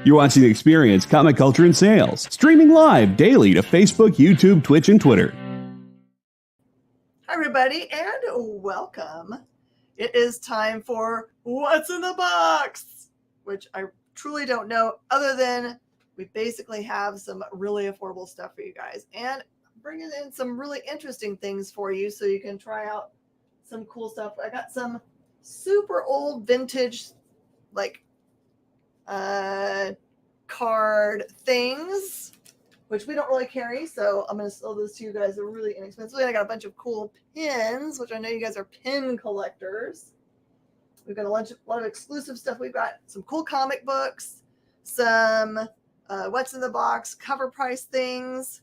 You're watching Experience Comic Culture and Sales, streaming live daily to Facebook, YouTube, Twitch, and Twitter. Hi, everybody, and welcome. It is time for What's in the Box, which I truly don't know, other than we basically have some really affordable stuff for you guys, and bringing in some really interesting things for you so you can try out some cool stuff. I got some super old vintage, like, card things, which we don't really carry, so I'm going to sell those to you guys. They're really inexpensive. I got a bunch of cool pins, which I know you guys are pin collectors. We've got a lot of exclusive stuff. We've got some cool comic books, some What's in the Box cover price things,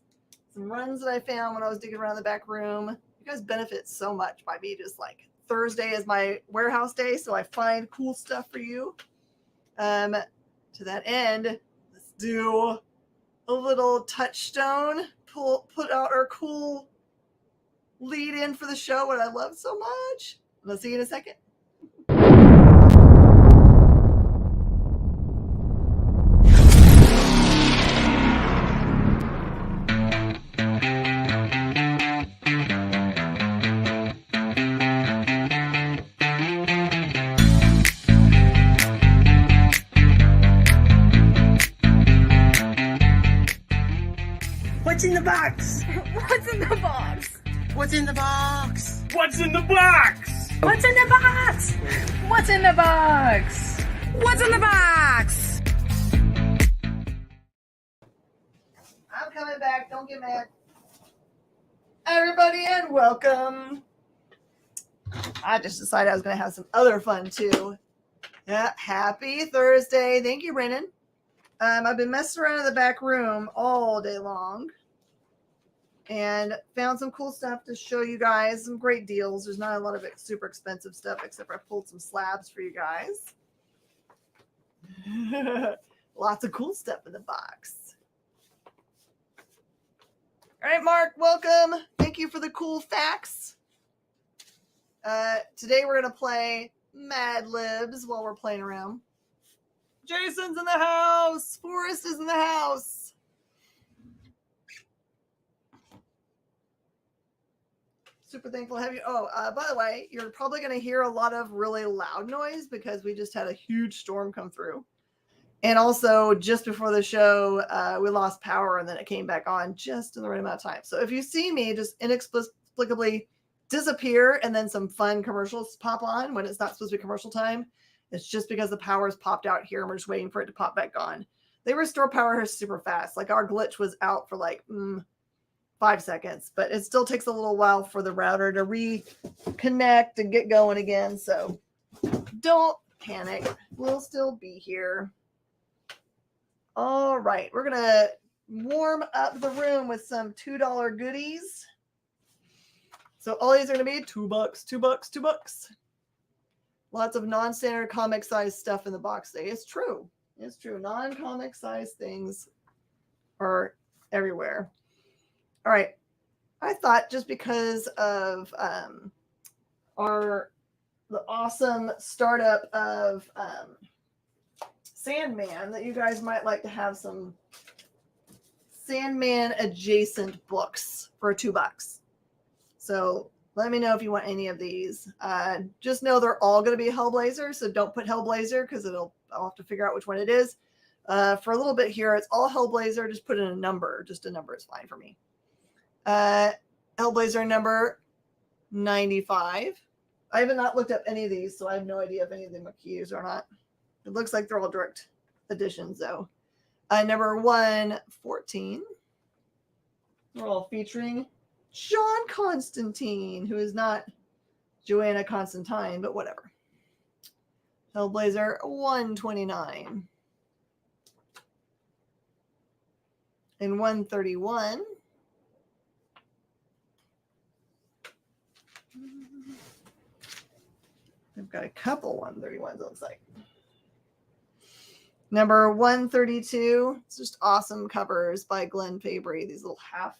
some runs that I found when I was digging around the back room. You guys benefit so much by me just like Thursday is my warehouse day, so I find cool stuff for you. To that end, let's do a little touchstone, put out our cool lead in for the show, what I love so much. Let's see you in a second. What's in the box? What's in the box? What's in the box? What's in the box? What's in the box? What's in the box? What's in the box? I'm coming back. Don't get mad. Everybody, and welcome. I just decided I was going to have some other fun, too. Yeah, happy Thursday. Thank you, Brennan. I've been messing around in the back room all day long and found some cool stuff to show you guys, some great deals. There's not a lot of super expensive stuff, except for I pulled some slabs for you guys. Lots of cool stuff in the box. All right, Mark, welcome. Thank you for the cool facts. Today we're going to play Mad Libs while we're playing around. Jason's in the house. Forrest is in the house. Super thankful to have you. Oh, by the way, you're probably going to hear a lot of really loud noise because we just had a huge storm come through. And also, just before the show, we lost power and then it came back on just in the right amount of time. So if you see me just inexplicably disappear and then some fun commercials pop on when it's not supposed to be commercial time, it's just because the power's popped out here and we're just waiting for it to pop back on. They restore power here super fast. Like our glitch was out for like 5 seconds, but it still takes a little while for the router to reconnect and get going again. So don't panic. We'll still be here. All right. We're going to warm up the room with some $2 goodies. So all these are going to be $2, $2, $2. Lots of non-standard comic size stuff in the box today. It's true. It's true. Non-comic size things are everywhere. All right. I thought just because of the awesome startup of Sandman that you guys might like to have some Sandman adjacent books for $2. So let me know if you want any of these. Just know they're all going to be Hellblazer, so don't put Hellblazer because I'll have to figure out which one it is. For a little bit here, it's all Hellblazer. Just put in a number. Just a number is fine for me. Hellblazer number 95. I have not looked up any of these, so I have no idea if any of them are keys or not. It looks like they're all direct editions, though. Number 114. We're all featuring John Constantine, who is not Joanna Constantine, but whatever. Hellblazer 129. And 131. I've got a couple 131s, it looks like. Number 132. It's just awesome covers by Glenn Fabry. These little half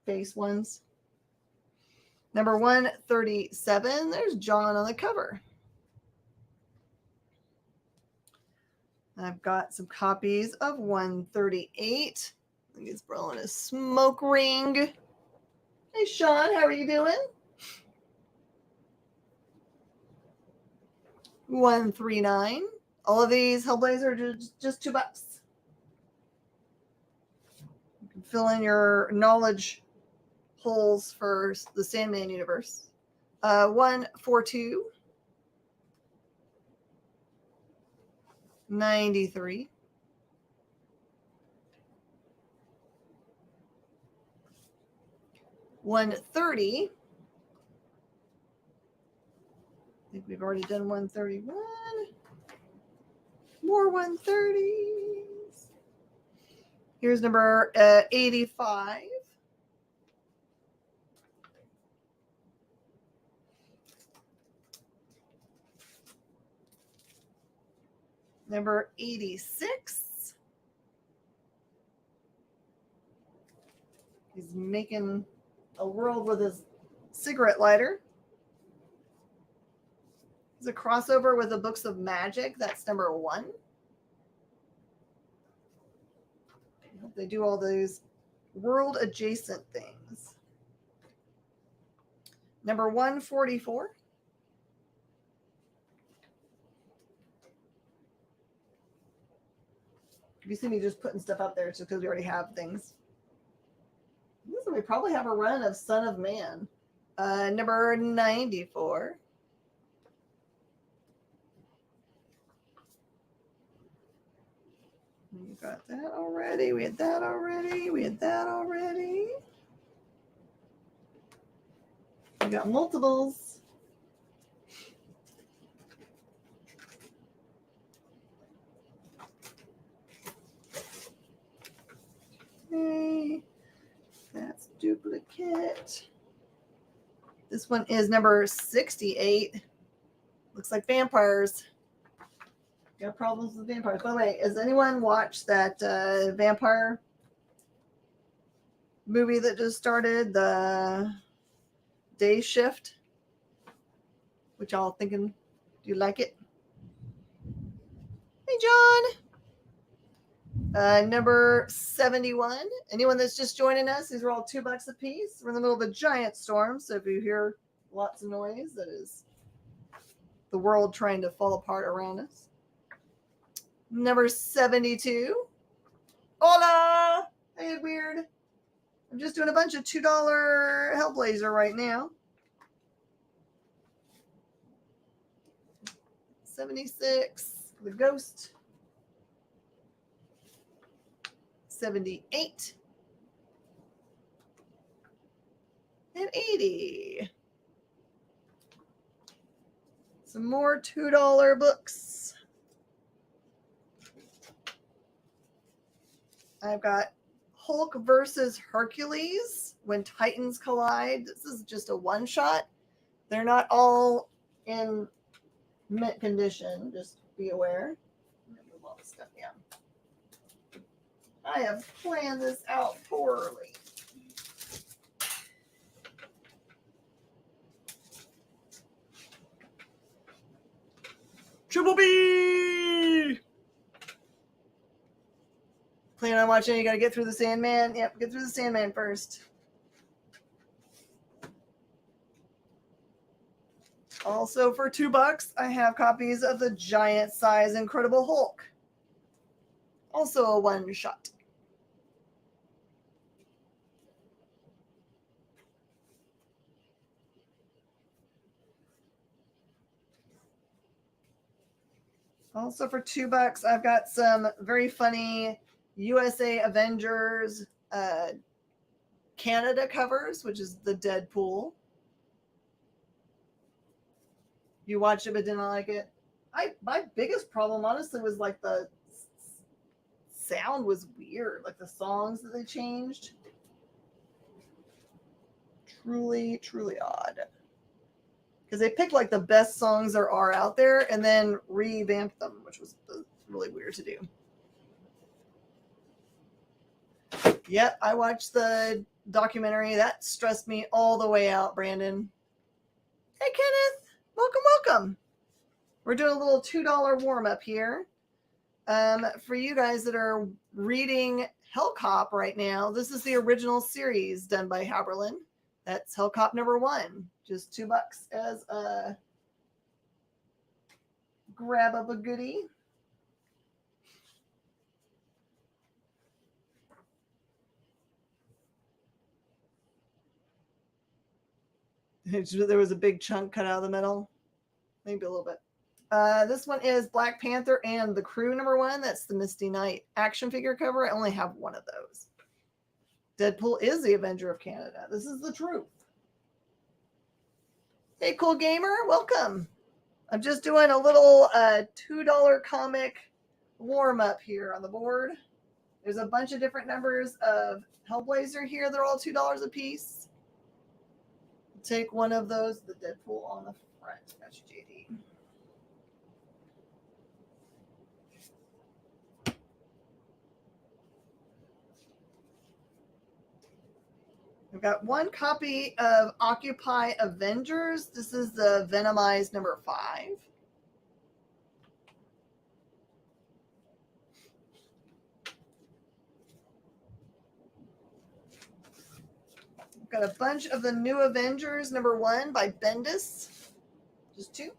face ones. Number 137. There's John on the cover. I've got some copies of 138. I think he's blowing his smoke ring. Hey, Sean, how are you doing? 139. All of these Hellblazer are just $2. You can fill in your knowledge holes for the Sandman universe. 142. 93. 130. I think we've already done 131. More 130s. Here's number 85. Number 86. He's making a world with his cigarette lighter. It's a crossover with the Books of Magic. That's number 1. They do all those world adjacent things. Number 144. If you see me just putting stuff up there, it's just because we already have things. So we probably have a run of Son of Man. Number 94. We got that already. We had that already. We had that already. We got multiples. Okay. That's duplicate. This one is number 68. Looks like vampires. Got problems with vampires. By the way, has anyone watched that vampire movie that just started, the Day Shift? What y'all thinking? Do you like it? Hey, John. Number 71. Anyone that's just joining us, these are all $2 a piece. We're in the middle of a giant storm, so if you hear lots of noise, that is the world trying to fall apart around us. Number 72. Hola! Hey, weird. I'm just doing a bunch of $2 Hellblazer right now. 76. The Ghost. 78. And 80. Some more $2 books. I've got Hulk versus Hercules, When Titans Collide. This is just a one-shot. They're not all in mint condition. Just be aware. Move all this stuff down. I have planned this out poorly. Triple B! Plan on watching it. You gotta get through the Sandman. Yep, get through the Sandman first. Also, for $2, I have copies of the giant size Incredible Hulk. Also a one-shot. Also for $2, I've got some very funny USA Avengers Canada covers, which is the Deadpool. You watched it but didn't like it. My biggest problem, honestly, was like the sound was weird. Like the songs that they changed. Truly, truly odd. Because they picked like the best songs there are out there and then revamped them, which was really weird to do. Yep, I watched the documentary. That stressed me all the way out, Brandon. Hey, Kenneth. Welcome, welcome. We're doing a little $2 warm-up here. For you guys that are reading Hellcop right now, this is the original series done by Haberlin. That's Hellcop #1. Just $2 as a grab up a goodie. There was a big chunk cut out of the middle. Maybe a little bit. This one is Black Panther and the Crew #1. That's the Misty Knight action figure cover. I only have one of those. Deadpool is the Avenger of Canada. This is the truth. Hey, Cool Gamer, welcome. I'm just doing a little $2 comic warm-up here on the board. There's a bunch of different numbers of Hellblazer here. They're all $2 a piece. Take one of those, the Deadpool on the front. Got you, JD. I've got one copy of Occupy Avengers. This is the Venomized #5. I've got a bunch of the New Avengers #1 by Bendis. Just 2.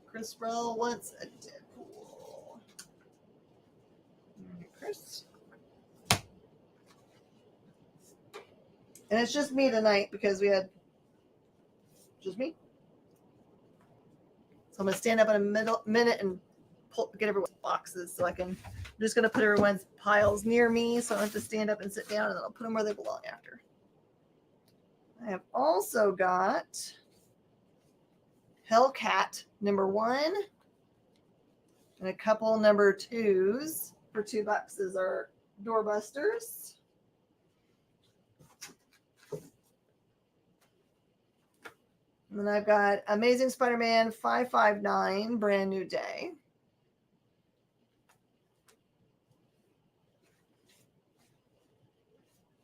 Chris Rell wants a Deadpool. Chris. And it's just me tonight because we had just me. So I'm going to stand up in a minute and get everyone's boxes so I'm just going to put everyone's piles near me so I don't have to stand up and sit down, and then I'll put them where they belong after. I have also got Hellcat #1 and a couple #2s for $2 is our doorbusters. And then I've got Amazing Spider-Man 559, Brand New Day.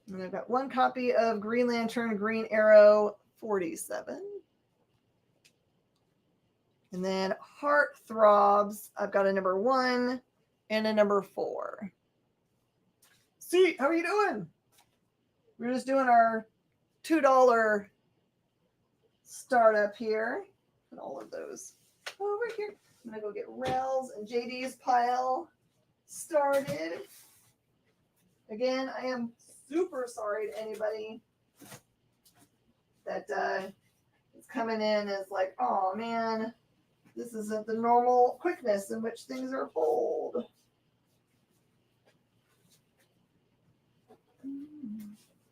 And I've got one copy of Green Lantern Green Arrow 47. And then Heartthrobs, I've got a #1 and a #4. See, how are you doing? We're just doing our $2 startup here. Put all of those over here. I'm going to go get Rel's and JD's pile started. Again, I am super sorry to anybody that is coming in as like, oh man, this isn't the normal quickness in which things are pulled.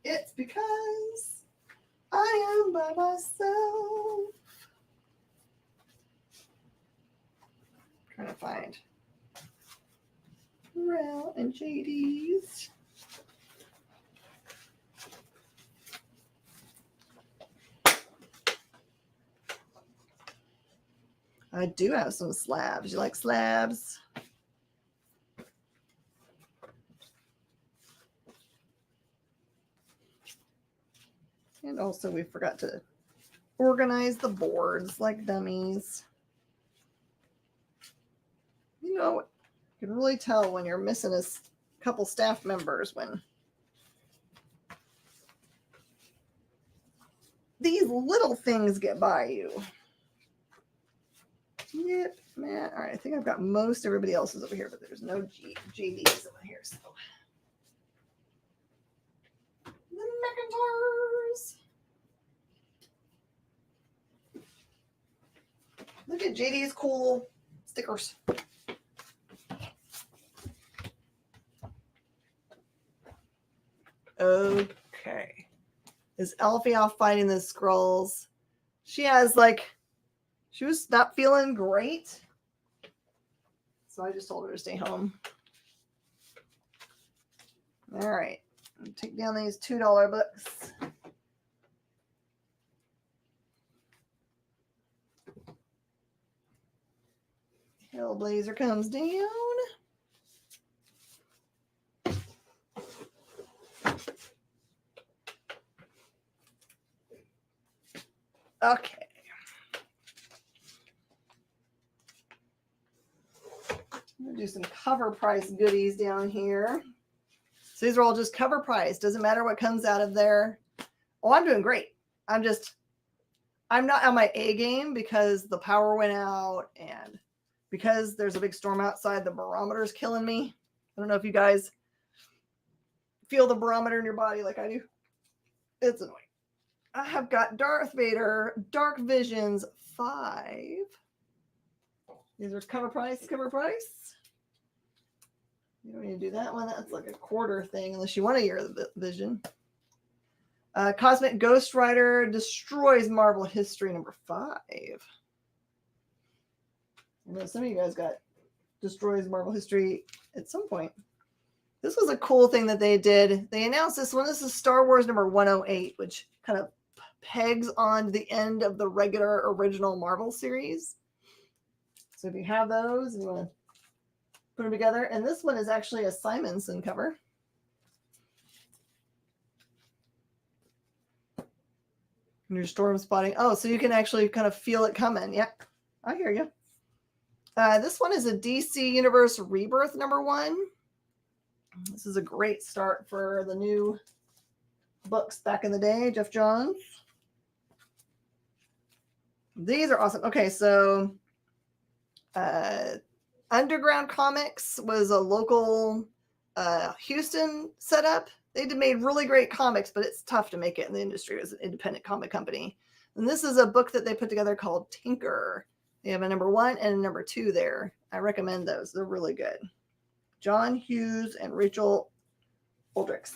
It's because I am by myself. I'm trying to find Rel and JD's. I do have some slabs. You like slabs? And also we forgot to organize the boards like dummies. You know, you can really tell when you're missing a couple staff members when these little things get by you. Yep, man. All right, I think I've got most everybody else's over here, but there's no JDs over here. So the Mechantars. Look at JD's cool stickers. Okay. Is Elfie off fighting the Skrulls? She has she was not feeling great. So I just told her to stay home. All right. Take down these $2 books. Hellblazer comes down. Okay. I'm going to do some cover price goodies down here. So these are all just cover price. Doesn't matter what comes out of there. Oh, I'm doing great. I'm not on my A game because the power went out and because there's a big storm outside, the barometer's killing me. I don't know if you guys feel the barometer in your body like I do. It's annoying. I have got Darth Vader, Dark Visions 5. These are cover price, cover price. You don't need to do that one. That's like a quarter thing unless you want a year of the vision. Cosmic Ghost Rider destroys Marvel History number 5. I know some of you guys got destroys Marvel History at some point. This was a cool thing that they did. They announced this one. This is Star Wars number 108, which kind of pegs on the end of the regular original Marvel series. So if you have those and you want to put them together, and this one is actually a Simonson cover. And you're storm spotting. Oh, so you can actually kind of feel it coming. Yeah, I hear you. This one is a DC Universe Rebirth number 1. This is a great start for the new books back in the day, Jeff Johns. These are awesome. Okay, so Underground Comics was a local Houston setup. They made really great comics, but it's tough to make it in the industry as an independent comic company. And this is a book that they put together called Tinker. They have a number 1 and a number 2 there. I recommend those. They're really good. John Hughes and Rachel Aldrich.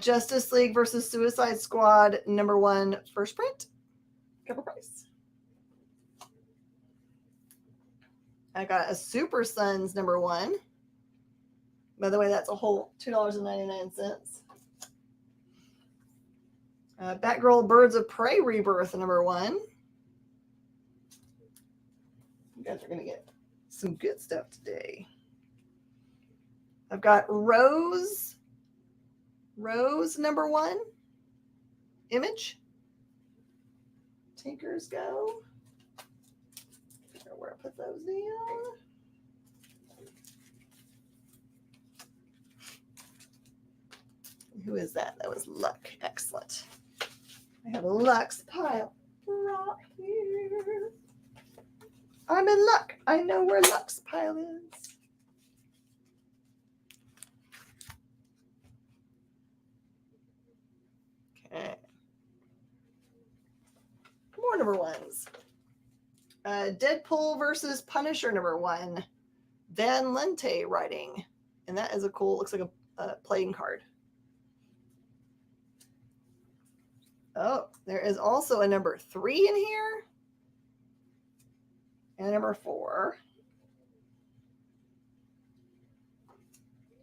Justice League versus Suicide Squad number 1 first print. Cover price. I got a Super Sons number 1. By the way, that's a whole $2.99. Batgirl Birds of Prey Rebirth number 1. You guys are going to get some good stuff today. I've got Rose number 1. Image. Tinkers Go. I don't know where I put those down. Who is that? That was Luck. Excellent. I have a Luck's pile right here. I'm in luck. I know where Luck's pile is. Okay. More number 1s. Deadpool versus Punisher number 1. Van Lente writing. And that is a cool, looks like a playing card. Oh, there is also a number 3 in here. And a number 4.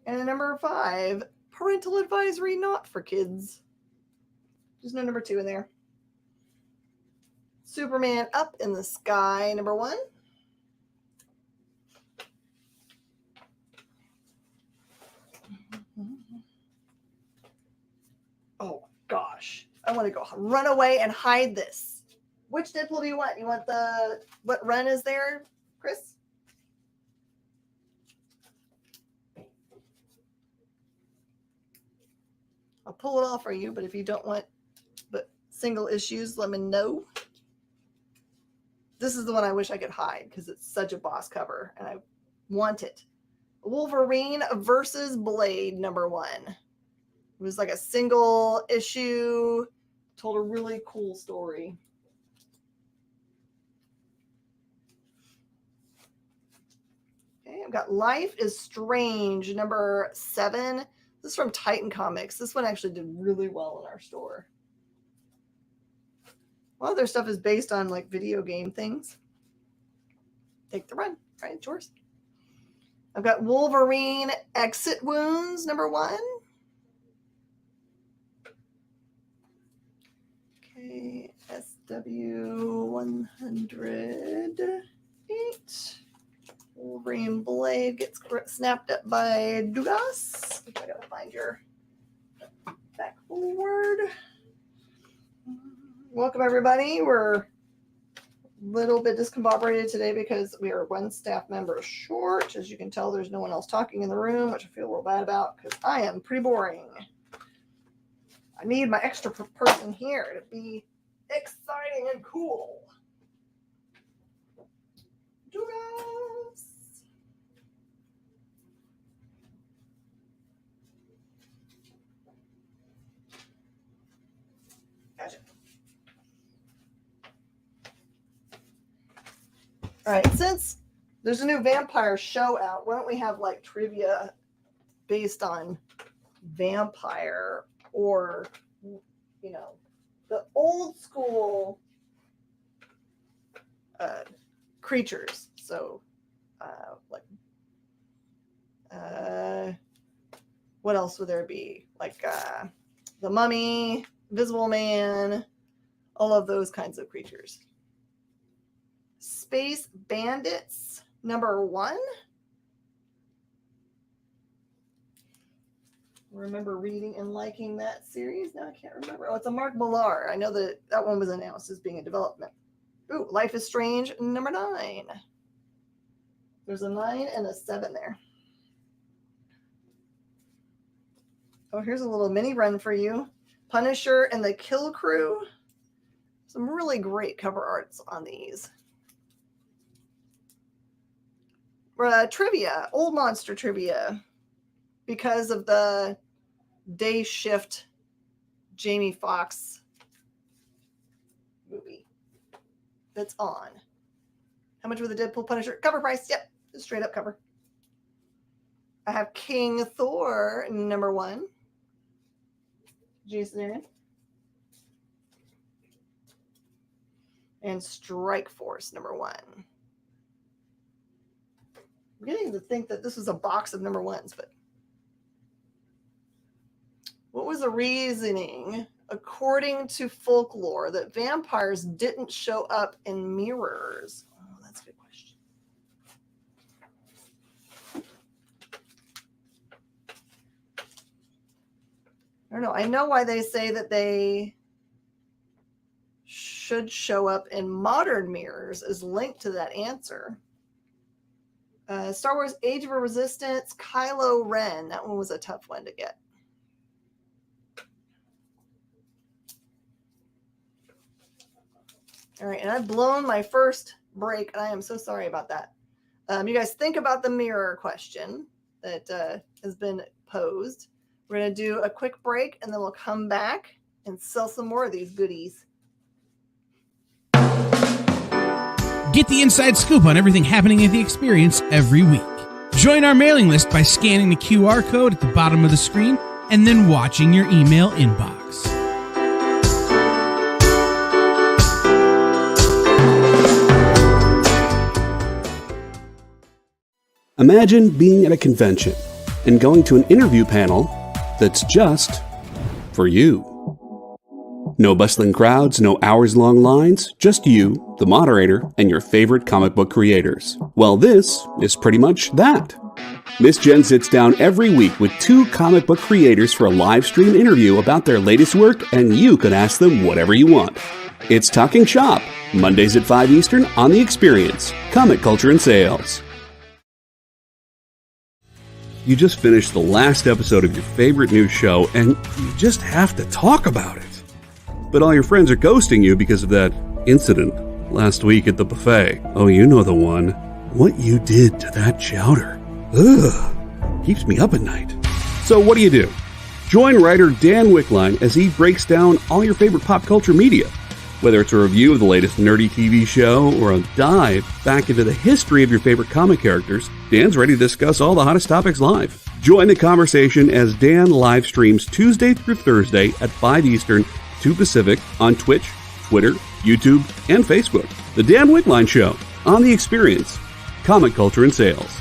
And a number 5. Parental advisory not for kids. There's no number 2 in there. Superman Up in the Sky, number 1. Oh, gosh. I want to go run away and hide this. Which Deadpool do you want? You want what run is there, Chris? I'll pull it off for you, but if you don't want but single issues, let me know. This is the one I wish I could hide because it's such a boss cover and I want it. Wolverine versus Blade number 1. It was like a single issue, told a really cool story. Okay, I've got Life is Strange number 7. This is from Titan Comics. This one actually did really well in our store. A lot of their stuff is based on like video game things. Take the run, right? It's yours. I've got Wolverine Exit Wounds number 1. Okay, SW108. Wolverine Blade gets snapped up by Dugas. I gotta find your forward. Welcome, everybody. We're a little bit discombobulated today because we are one staff member short. As you can tell, there's no one else talking in the room, which I feel real bad about because I am pretty boring. I need my extra person here to be exciting and cool. Doodles. Gotcha. All right, since there's a new vampire show out, why don't we have like trivia based on vampire or, you know, the old school creatures. So, what else would there be? Like the Mummy, Invisible Man, all of those kinds of creatures. Space Bandits, #1. Remember reading and liking that series? Now I can't remember. Oh, it's a Mark Millar. I know that one was announced as being in development. Ooh, Life is Strange, #9. There's a 9 and a 7 there. Oh, here's a little mini run for you. Punisher and the Kill Crew. Some really great cover arts on these. Trivia, old monster trivia. Because of the day shift Jamie Foxx movie that's on. How much was the Deadpool Punisher? Cover price, yep, straight up cover. I have King Thor, #1. Jason. And Strike Force, #1. I'm beginning to think that this was a box of #1s, but what was the reasoning, according to folklore, that vampires didn't show up in mirrors? Oh, that's a good question. I don't know. I know why they say that they should show up in modern mirrors is linked to that answer. Star Wars Age of Resistance, Kylo Ren. That one was a tough one to get. All right, and I've blown my first break, and I am so sorry about that. You guys think about the mirror question that has been posed. We're going to do a quick break, and then we'll come back and sell some more of these goodies. Get the inside scoop on everything happening at the experience every week. Join our mailing list by scanning the QR code at the bottom of the screen and then watching your email inbox. Imagine being at a convention and going to an interview panel that's just for you. No bustling crowds, no hours-long lines, just you, the moderator, and your favorite comic book creators. Well, this is pretty much that. Miss Jen sits down every week with 2 comic book creators for a live stream interview about their latest work, and you can ask them whatever you want. It's Talking Shop, Mondays at 5 Eastern on The Experience, Comic Culture and Sales. You just finished the last episode of your favorite news show, and you just have to talk about it. But all your friends are ghosting you because of that incident last week at the buffet. Oh, you know the one. What you did to that chowder. Ugh. Keeps me up at night. So what do? Join writer Dan Wickline as he breaks down all your favorite pop culture media. Whether it's a review of the latest nerdy TV show or a dive back into the history of your favorite comic characters, Dan's ready to discuss all the hottest topics live. Join the conversation as Dan live streams Tuesday through Thursday at 5 Eastern, 2 Pacific on Twitch, Twitter, YouTube, and Facebook. The Dan Wickline Show on The Experience, Comic Culture and Sales.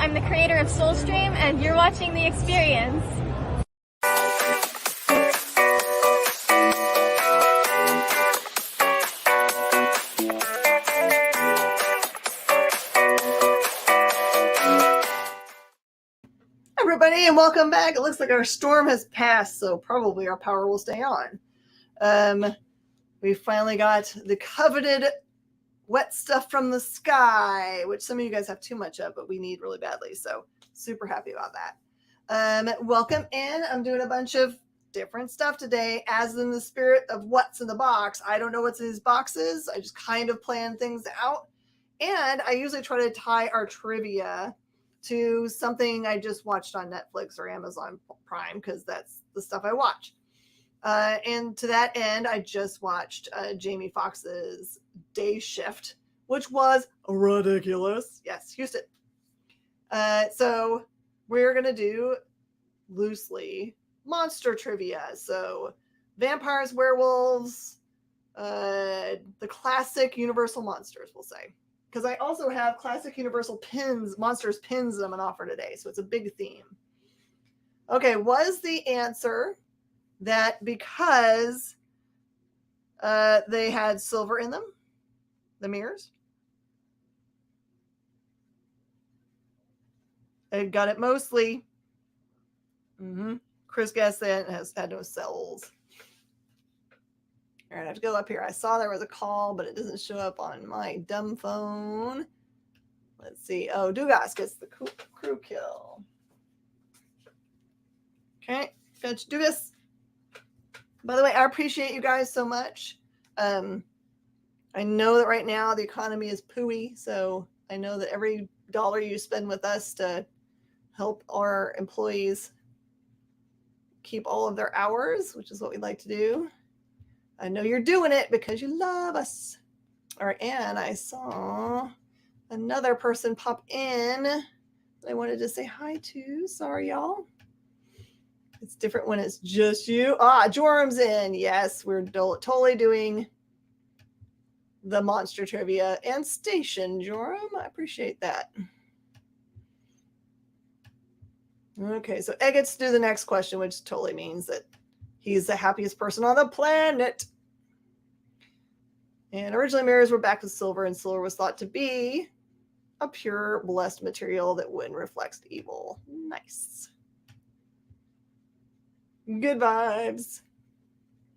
I'm the creator of Soulstream, and you're watching The Experience. Everybody, and welcome back. It looks like our storm has passed, so probably our power will stay on. We finally got the coveted wet stuff from the sky, which some of you guys have too much of, but we need really badly. So super happy about that. Welcome in. I'm doing a bunch of different stuff today, as in the spirit of what's in the box. I don't know what's in these boxes. I just kind of plan things out. And I usually try to tie our trivia to something I just watched on Netflix or Amazon Prime, because that's the stuff I watch. And to that end, I just watched Jamie Foxx's Day Shift, which was ridiculous. Yes, Houston. So we're going to do loosely monster trivia. So vampires, werewolves, the classic Universal monsters, we'll say. Because I also have classic Universal pins, monsters pins that I'm going to offer today. So it's a big theme. Okay, was the answer that because they had silver in them, the mirrors? I got it mostly. Chris guessed that it had no cells. All right, I have to go up here. I saw there was a call, but it doesn't show up on my dumb phone. Let's see. Oh, Dugas gets the crew kill. Okay, got you, Dugas. By the way, I appreciate you guys so much. I know that right now the economy is pooey, so I know that every dollar you spend with us to help our employees keep all of their hours, which is what we like to do. I know you're doing it because you love us. All right, and I saw another person pop in that I wanted to say hi to. Sorry, y'all. It's different when it's just you. Jorum's in. Yes, we're totally doing the monster trivia and station, Joram. I appreciate that. Okay, so Ed gets to do the next question, which totally means that he's the happiest person on the planet. And originally mirrors were backed with silver, and silver was thought to be a pure, blessed material that wouldn't reflect evil. Nice. Good vibes.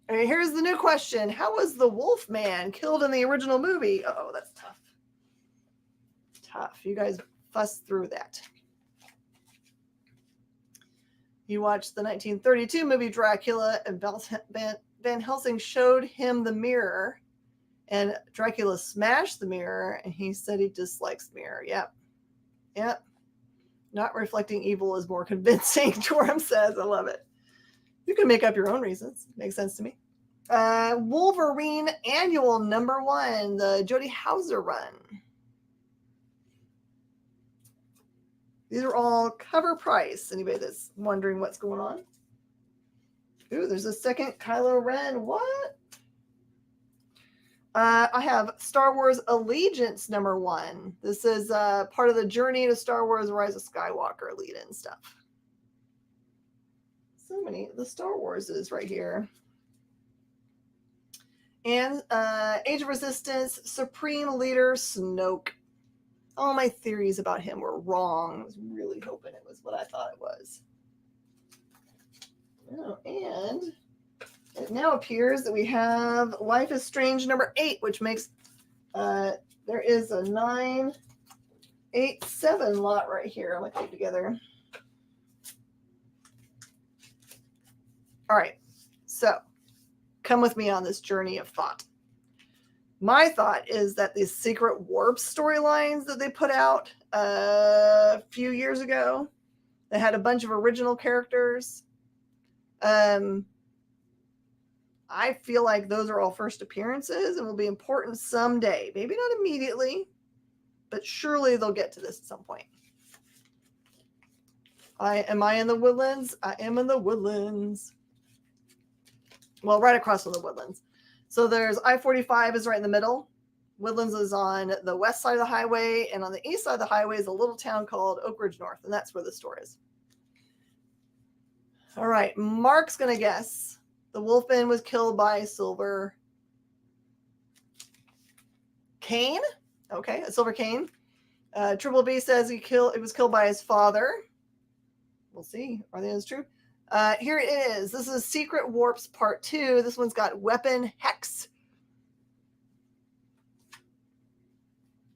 All right, here's the new question. How was the Wolfman killed in the original movie? Oh, that's tough. Tough. You guys fussed through that. You watched the 1932 movie Dracula, and Van Helsing showed him the mirror, and Dracula smashed the mirror, and he said he dislikes the mirror. Yep. Not reflecting evil is more convincing, Joram says. I love it. You can make up your own reasons. Makes sense to me. Wolverine Annual #1, the Jody Hauser run. These are all cover price. Anybody that's wondering what's going on? Ooh, there's a second Kylo Ren. What? I have Star Wars Allegiance #1. This is part of the journey to Star Wars Rise of Skywalker lead-in stuff. So many the Star Wars is right here. And Age of Resistance Supreme Leader Snoke. All my theories about him were wrong. I was really hoping it was what I thought it was. Oh, and it now appears that we have Life is Strange #8, which makes there is a 9, 8, 7 lot right here. I'm looking together. All right, so come with me on this journey of thought. My thought is that these Secret Warp storylines that they put out a few years ago, that had a bunch of original characters, I feel like those are all first appearances and will be important someday. Maybe not immediately, but surely they'll get to this at some point. Am I in the Woodlands? I am in the Woodlands. Well, right across from the Woodlands. So there's I-45 is right in the middle. Woodlands is on the west side of the highway, and on the east side of the highway is a little town called Oak Ridge North, and that's where the store is. All right, Mark's going to guess. The Wolfman was killed by Silver Cane. Okay, a Silver Cane. Triple B says it was killed by his father. We'll see. Are they as true? Here it is. This is Secret Warps Part 2. This one's got Weapon Hex.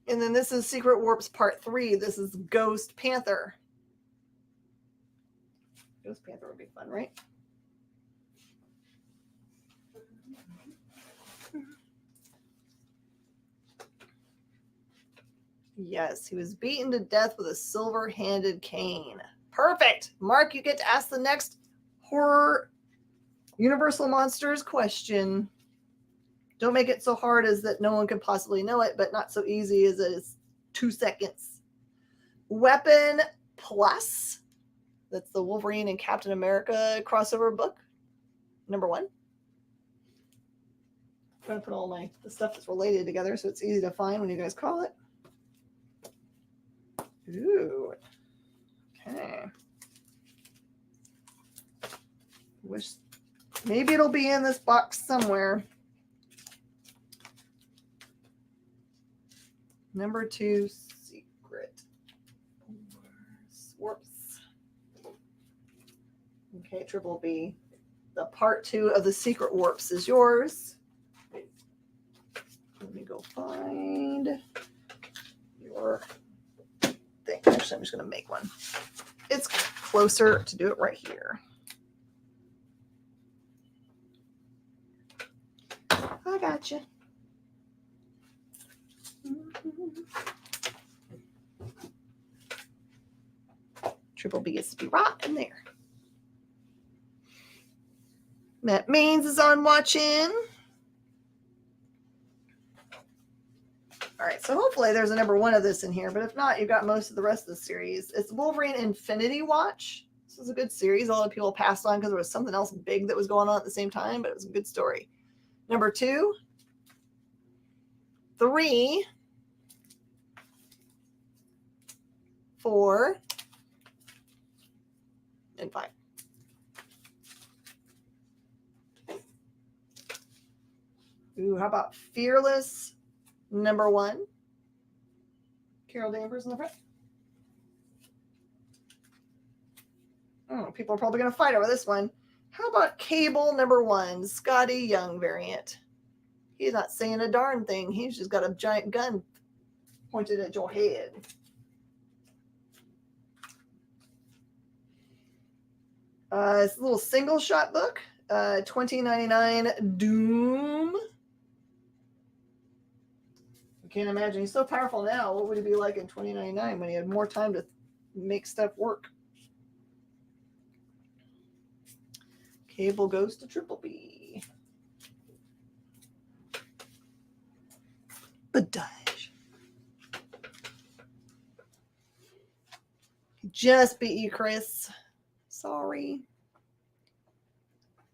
And then this is Secret Warps Part 3. This is Ghost Panther. Ghost Panther would be fun, right? Yes, he was beaten to death with a silver-handed cane. Perfect. Mark, you get to ask the next horror Universal Monsters question. Don't make it so hard as that no one could possibly know it, but not so easy as it is 2 seconds. Weapon Plus. That's the Wolverine and Captain America crossover book. Number 1. I'm trying to put all the stuff that's related together so it's easy to find when you guys call it. Ooh. Okay. Wish maybe it'll be in this box somewhere. Number 2, Secret Warps. Okay, Triple B. The Part 2 of the Secret Warps is yours. Let me go find your thing. Actually, I'm just going to make one. It's closer to do it right here. I got you. Triple B gets to be right in there. Matt Maines is on watching. All right, so hopefully there's a number 1 of this in here, but if not, you've got most of the rest of the series. It's Wolverine Infinity Watch. This was a good series. A lot of people passed on because there was something else big that was going on at the same time, but it was a good story. Number 2, 3, 4, and 5. Ooh, how about Fearless number 1? Carol Danvers in the front. Oh, people are probably going to fight over this one. How about Cable number 1, Scotty Young variant? He's not saying a darn thing. He's just got a giant gun pointed at your head. It's a little single shot book. $20.99 Doom. I can't imagine. He's so powerful now. What would he be like in $20.99 when he had more time to make stuff work? Cable goes to Triple B. Badage. Just beat you, Chris. Sorry.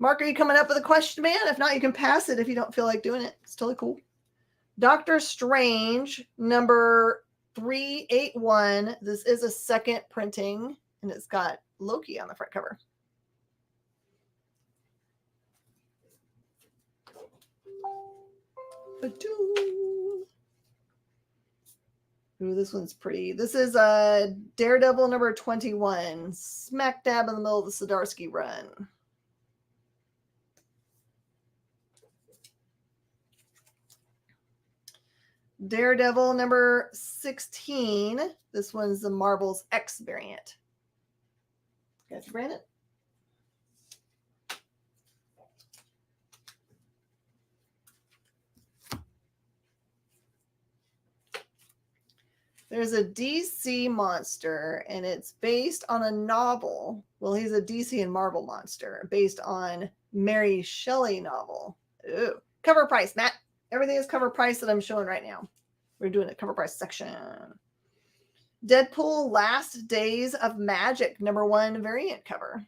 Mark, are you coming up with a question, man? If not, you can pass it if you don't feel like doing it. It's totally cool. Doctor Strange, number 381. This is a second printing, and it's got Loki on the front cover. Ooh, this one's pretty. This is Daredevil number 21, smack dab in the middle of the Zdarsky run. Daredevil number 16. This one's the Marvel's X variant. Got you, Brandon? There's a DC monster, and it's based on a novel. Well, he's a DC and Marvel monster based on Mary Shelley novel. Ooh. Cover price, Matt. Everything is cover price that I'm showing right now. We're doing a cover price section. Deadpool Last Days of Magic, number 1 variant cover.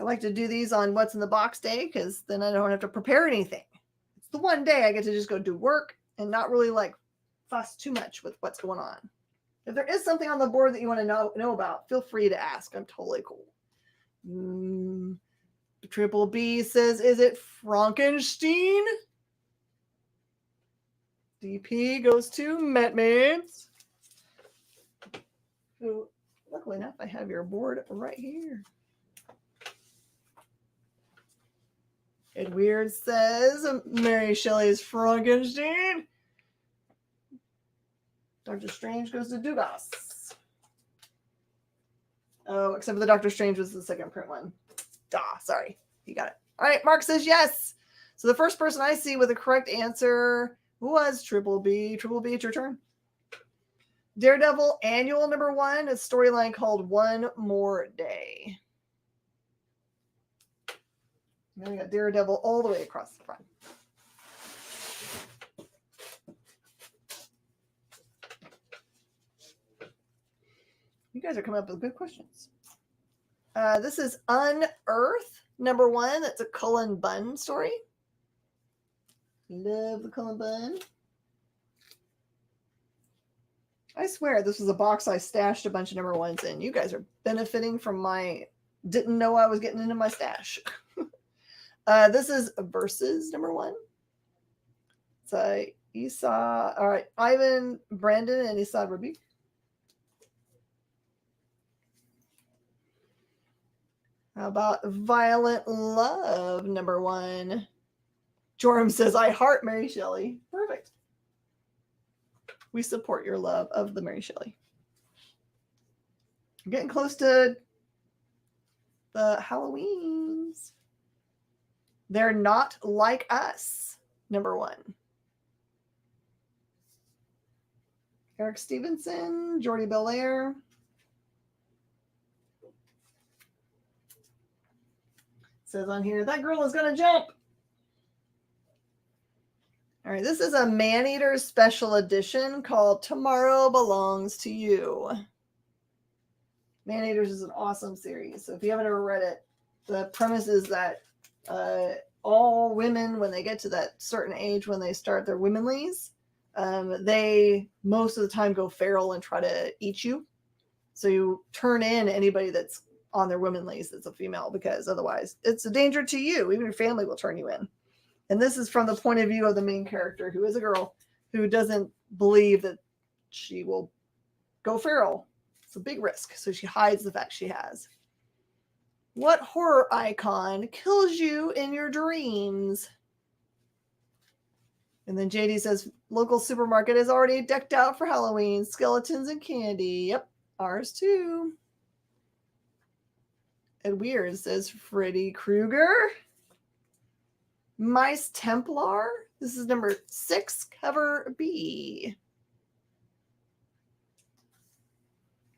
I like to do these on What's in the Box Day because then I don't have to prepare anything. It's the one day I get to just go do work and not really like fuss too much with what's going on. If there is something on the board that you want to know about, feel free to ask. I'm totally cool. Triple B says, is it Frankenstein? DP goes to Metmates. Who, luckily enough, I have your board right here. Ed Weird says, Mary Shelley's Frankenstein. Doctor Strange goes to Dugas. Oh, except for the Doctor Strange was the second print one. Sorry. You got it. All right, Mark says yes. So the first person I see with the correct answer was Triple B. Triple B, it's your turn. Daredevil Annual #1, a storyline called One More Day. And then we got Daredevil all the way across the front. You guys are coming up with good questions. This is Unearth #1. That's a Cullen Bunn story. Love the Cullen Bunn. I swear this was a box I stashed a bunch of #1s in. You guys are benefiting from my didn't know I was getting into my stash. This is Versus #1. So Esau, all right, Ivan, Brandon, and Esau Rabiq. How about Violent Love #1? Joram says, I heart Mary Shelley. Perfect. We support your love of the Mary Shelley. I'm getting close to the Halloweens. They're Not Like Us #1. Eric Stevenson, Jordi Belair. Says on here, that girl is going to jump. All right, this is a Man-Eater special edition called Tomorrow Belongs to You. Man-Eaters is an awesome series. So if you haven't ever read it, the premise is that all women, when they get to that certain age, when they start their womanlies, they most of the time go feral and try to eat you. So you turn in anybody that's on their womanlies that's a female, because otherwise it's a danger to you. Even your family will turn you in. And this is from the point of view of the main character, who is a girl who doesn't believe that she will go feral. It's a big risk. So she hides the fact she has. What horror icon kills you in your dreams? And then JD says, local supermarket is already decked out for Halloween. Skeletons and candy. Yep, ours too. And Weird says Freddy Krueger. Mice Templar. This is #6, cover B.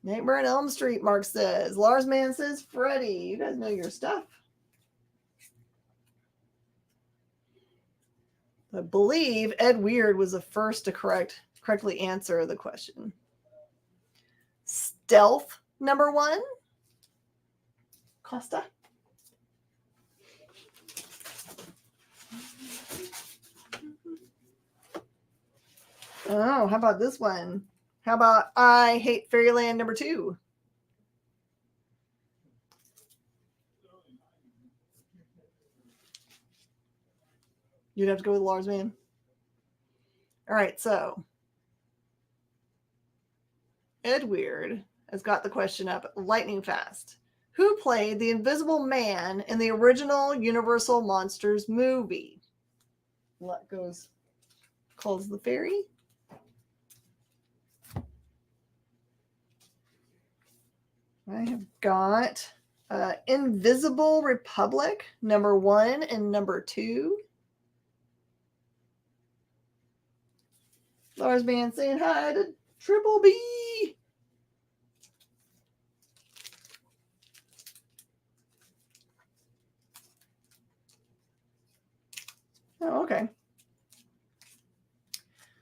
Nightmare on Elm Street, Mark says. Lars Man says Freddy. You guys know your stuff. I believe Ed Weird was the first to correctly answer the question. Stealth #1. Costa. Oh, how about this one? How about I Hate Fairyland #2? You'd have to go with Lars Man. All right, so Ed Weird has got the question up lightning fast. Who played the Invisible Man in the original Universal Monsters movie? What goes? Calls the fairy. I have got Invisible Republic #1 and #2. Lars Man saying hi to Triple B. Oh, okay.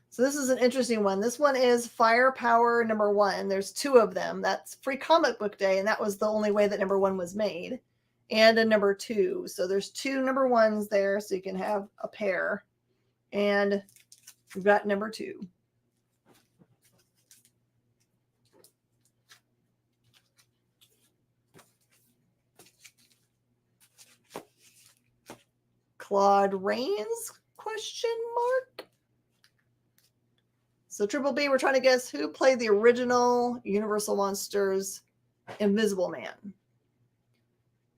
So this is an interesting one. This one is Firepower #1. There's 2 of them. That's Free Comic Book Day, and that was the only way that #1 was made. and a number 2. So there's 2 number 1s there, so you can have a pair. And we've got number 2. Claude Rains? Question mark. So Triple B, we're trying to guess who played the original Universal Monsters Invisible Man. It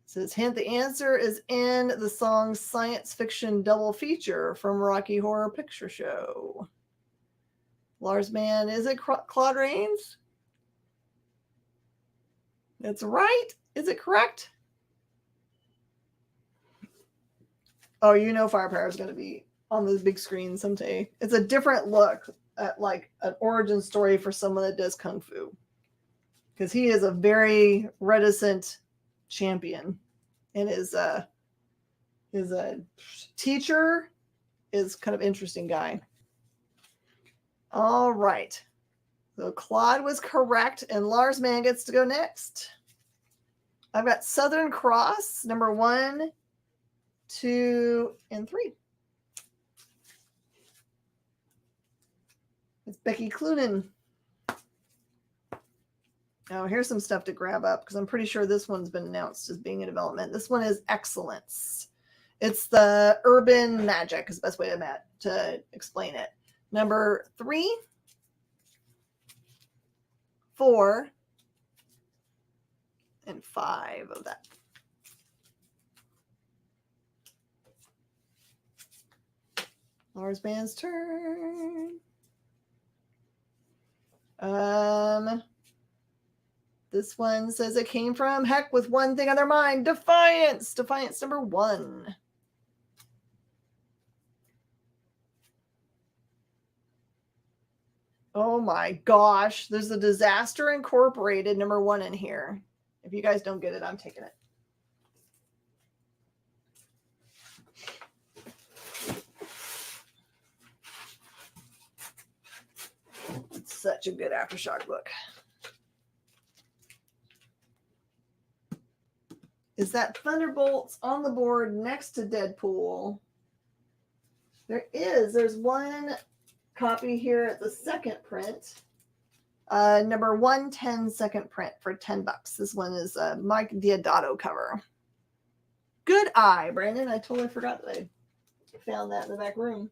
says, hint, the answer is in the song Science Fiction Double Feature from Rocky Horror Picture Show. Lars Man, is it Claude Rains? That's right. Is it correct? Oh, you know Firepower is going to be on the big screen someday. It's a different look at like an origin story for someone that does Kung Fu. Because he is a very reticent champion. And his teacher is kind of interesting guy. All right. So Claude was correct, and Lars Man gets to go next. I've got Southern Cross, number 1, 2, and 3. It's Becky Cloonan. Now, here's some stuff to grab up because I'm pretty sure this one's been announced as being in development. This one is Excellence. It's the urban magic is the best way to explain it. Number 3, 4, and 5 of that. Lars Man's turn. This one says it came from heck with one thing on their mind. Defiance. Defiance number 1. Oh my gosh. There's a Disaster Incorporated number 1 in here. If you guys don't get it, I'm taking it. It's such a good Aftershock book. Is that Thunderbolts on the board next to Deadpool? There is. There's one copy here at the second print. Number 110 second print for $10. This one is Mike Diodato cover. Good eye, Brandon. I totally forgot that I found that in the back room.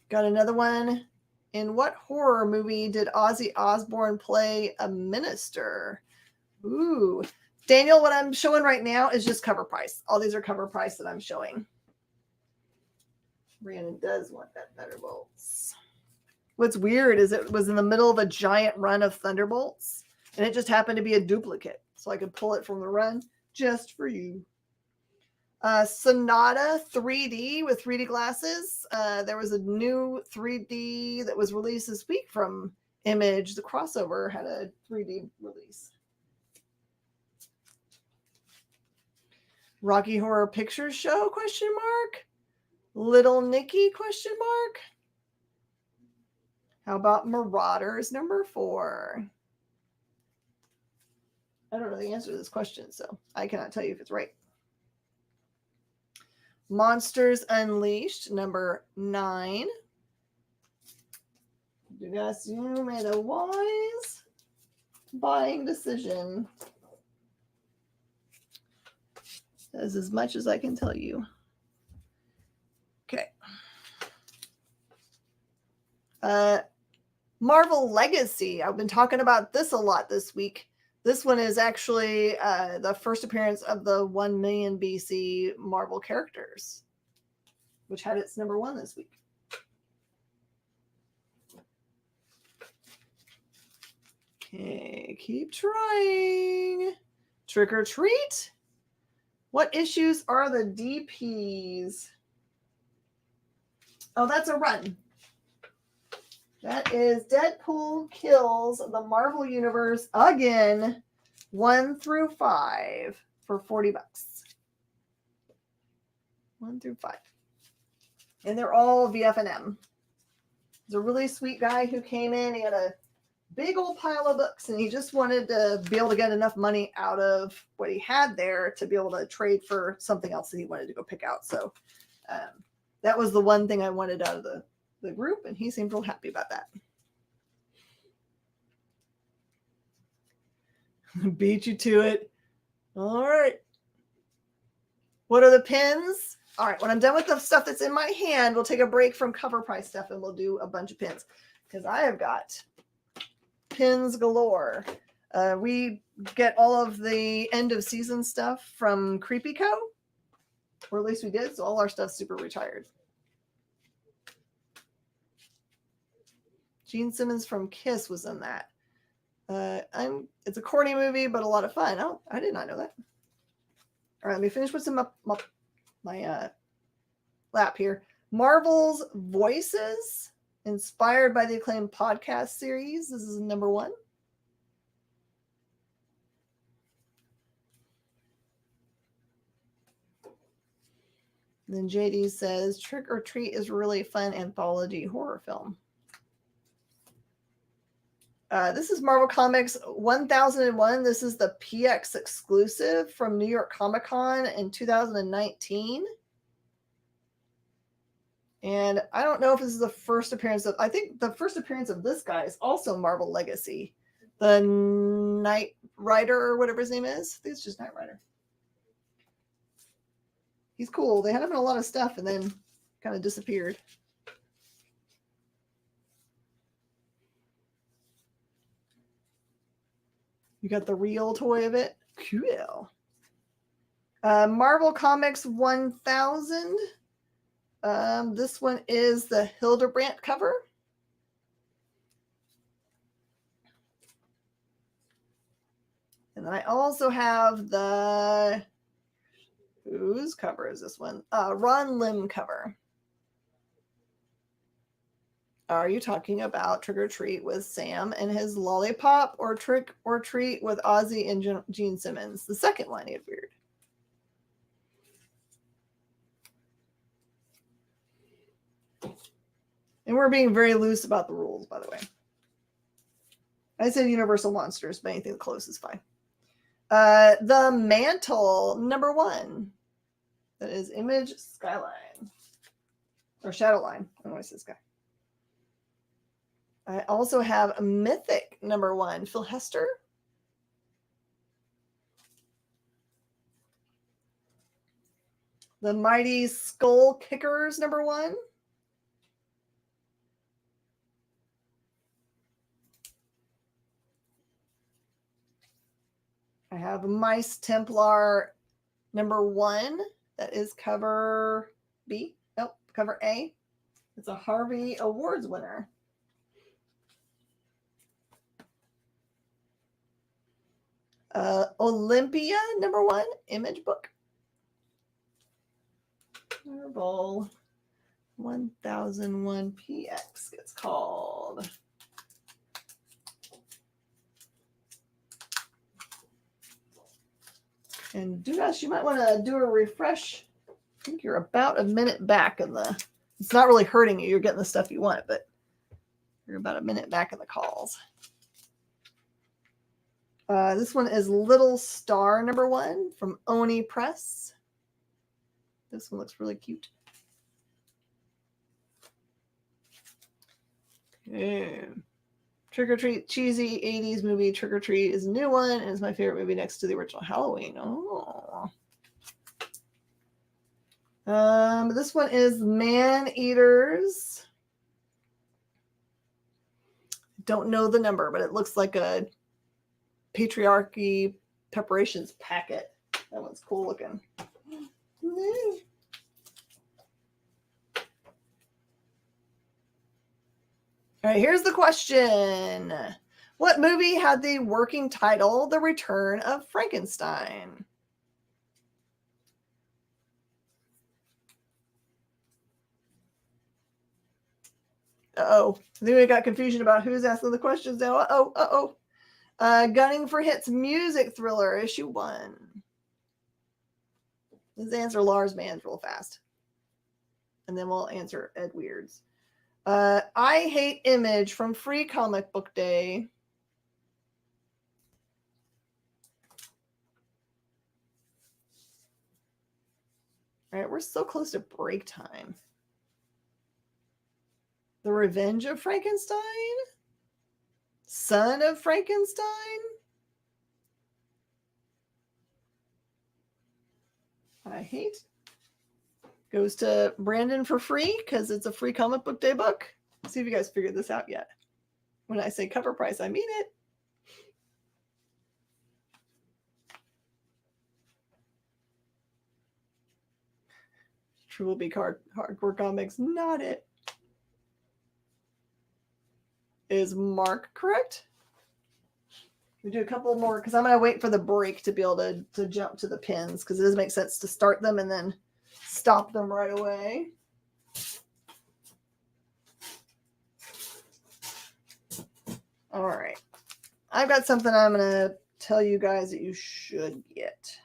Got another one. In what horror movie did Ozzy Osbourne play a minister? Ooh. Daniel, what I'm showing right now is just cover price. All these are cover price that I'm showing. Brandon does want that Thunderbolts. What's weird is it was in the middle of a giant run of Thunderbolts, and it just happened to be a duplicate. So I could pull it from the run just for you. Sonata 3D with 3D glasses. There was a new 3D that was released this week from Image. The crossover had a 3D release. Rocky Horror Picture Show? Question mark. Little Nicky? Question mark. How about Marauders number 4? I don't know the answer to this question, so I cannot tell you if it's right. Monsters Unleashed number 9. You guys, you made a wise buying decision. That's as much as I can tell you. Okay. Marvel Legacy. I've been talking about this a lot this week. This one is actually the first appearance of the 1 million BC Marvel characters, which had its number 1 this week. Okay, keep trying. Trick or Treat. What issues are the DPs? Oh, that's a run. That is Deadpool Kills the Marvel Universe again, 1 through 5 for $40. 1 through 5. And they're all VF&M. There's a really sweet guy who came in. He had a big old pile of books, and he just wanted to be able to get enough money out of what he had there to be able to trade for something else that he wanted to go pick out. So that was the one thing I wanted out of the group, and he seemed real happy about that. Beat you to it. All right. What are the pins? All right. When I'm done with the stuff that's in my hand, we'll take a break from cover price stuff and we'll do a bunch of pins because I have got pins galore. We get all of the end of season stuff from Creepy Co. Or at least we did. So all our stuff's super retired. Gene Simmons from Kiss was in that. It's a corny movie, but a lot of fun. Oh, I did not know that. All right, let me finish with some my lap here. Marvel's Voices, inspired by the acclaimed podcast series. This is number 1. Then JD says, Trick or Treat is really fun anthology horror film. This is Marvel Comics 1001. This is the PX exclusive from New York Comic Con in 2019. And I don't know if this is the first appearance of, I think the first appearance of this guy is also Marvel Legacy. The Knight Rider or whatever his name is. I think it's just Knight Rider. He's cool. They had him in a lot of stuff and then kind of disappeared. You got the real toy of it. Cool. Marvel Comics 1000. This one is the Hildebrandt cover. And then I also have the... Whose cover is this one? Ron Lim cover. Are you talking about Trick or Treat with Sam and his lollipop, or Trick or Treat with Ozzy and Gene Simmons? The second line is weird. And we're being very loose about the rules, by the way. I said Universal Monsters, but anything close is fine. The Mantle, number 1. That is Image Skyline. Or Shadowline. I don't want to say Sky. I also have Mythic, number 1. Phil Hester. The Mighty Skull Kickers, number 1. I have Mice Templar number 1. That is cover B. Nope, cover A. It's a Harvey Awards winner. Olympia number 1. Image book. Marvel 1001 PX it's called. And Dudas, you might want to do a refresh. I think you're about a minute back in the... It's not really hurting you. You're getting the stuff you want, but you're about a minute back in the calls. This one is Little Star number 1 from Oni Press. This one looks really cute. Okay. Trick or Treat, cheesy 80s movie. Trick or Treat is a new one, and it's my favorite movie next to the original Halloween. Oh. This one is Man Eaters. Don't know the number, but it looks like a Patriarchy Preparations packet. That one's cool looking. All right, here's the question. What movie had the working title, The Return of Frankenstein? Uh-oh. I think we got confusion about who's asking the questions now. Uh-oh. Gunning for Hits music thriller, issue 1. Let's answer Lars Mann's real fast. And then we'll answer Ed Weird's. I Hate Image from Free Comic Book Day. All right, we're so close to break time. The Revenge of Frankenstein? Son of Frankenstein? I hate. Goes to Brandon for free because it's a free comic book day book. See if you guys figured this out yet. When I say cover price, I mean it. Triple B hardcore comics, not it. Is Mark correct? We do a couple more because I'm going to wait for the break to be able to jump to the pins because it doesn't make sense to start them and then stop them right away. All right. I've got something I'm going to tell you guys that you should get.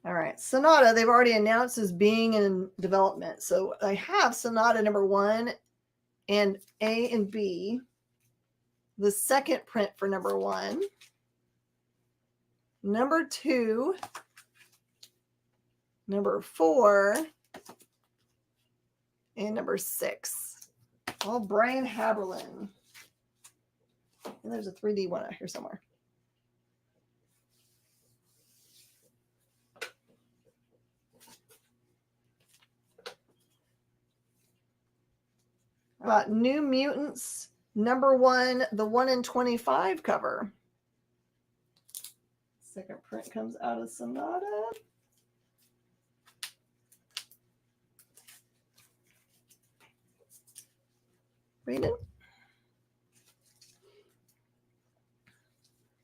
All right, Sonata, they've already announced as being in development. So I have Sonata number 1 and A and B. The second print for number 1. Number 2. Number 4. And number 6. All Brian Haberlin. And there's a 3D one out here somewhere. About New Mutants number 1, the 1 in 25 cover. Second print comes out of Sonata. Read it.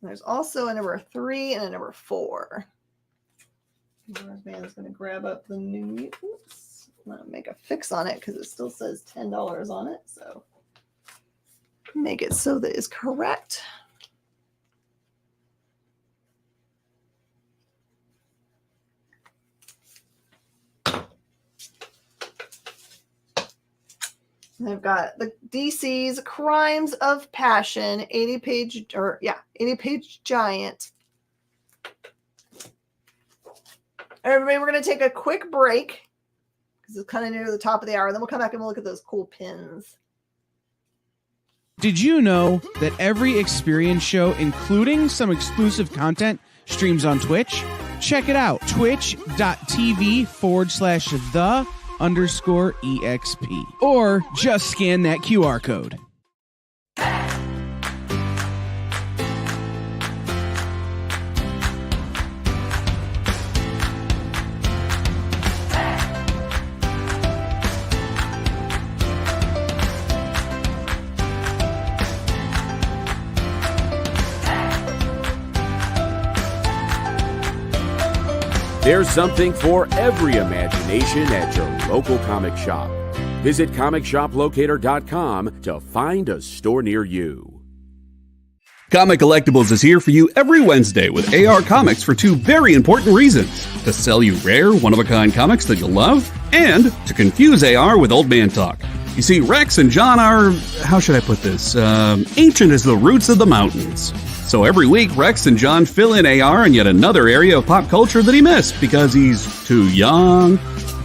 There's also a number 3 and a number 4. Man's going to grab up the New Mutants. I'm going to make a fix on it because it still says $10 on it. So make it so that it's correct. I've got the DC's Crimes of Passion, 80-page giant. Everybody, we're going to take a quick break because it's kind of near the top of the hour. Then we'll come back and we'll look at those cool pins. Did you know that every experience show, including some exclusive content, streams on Twitch? Check it out. Twitch.tv/the_EXP. Or just scan that QR code. There's something for every imagination at your local comic shop. Visit ComicShopLocator.com to find a store near you. Comic Collectibles is here for you every Wednesday with AR Comics for 2 very important reasons. To sell you rare, one-of-a-kind comics that you'll love, and to confuse AR with old man talk. You see, Rex and John are, how should I put this, ancient as the roots of the mountains. So every week, Rex and John fill in AR in yet another area of pop culture that he missed because he's too young,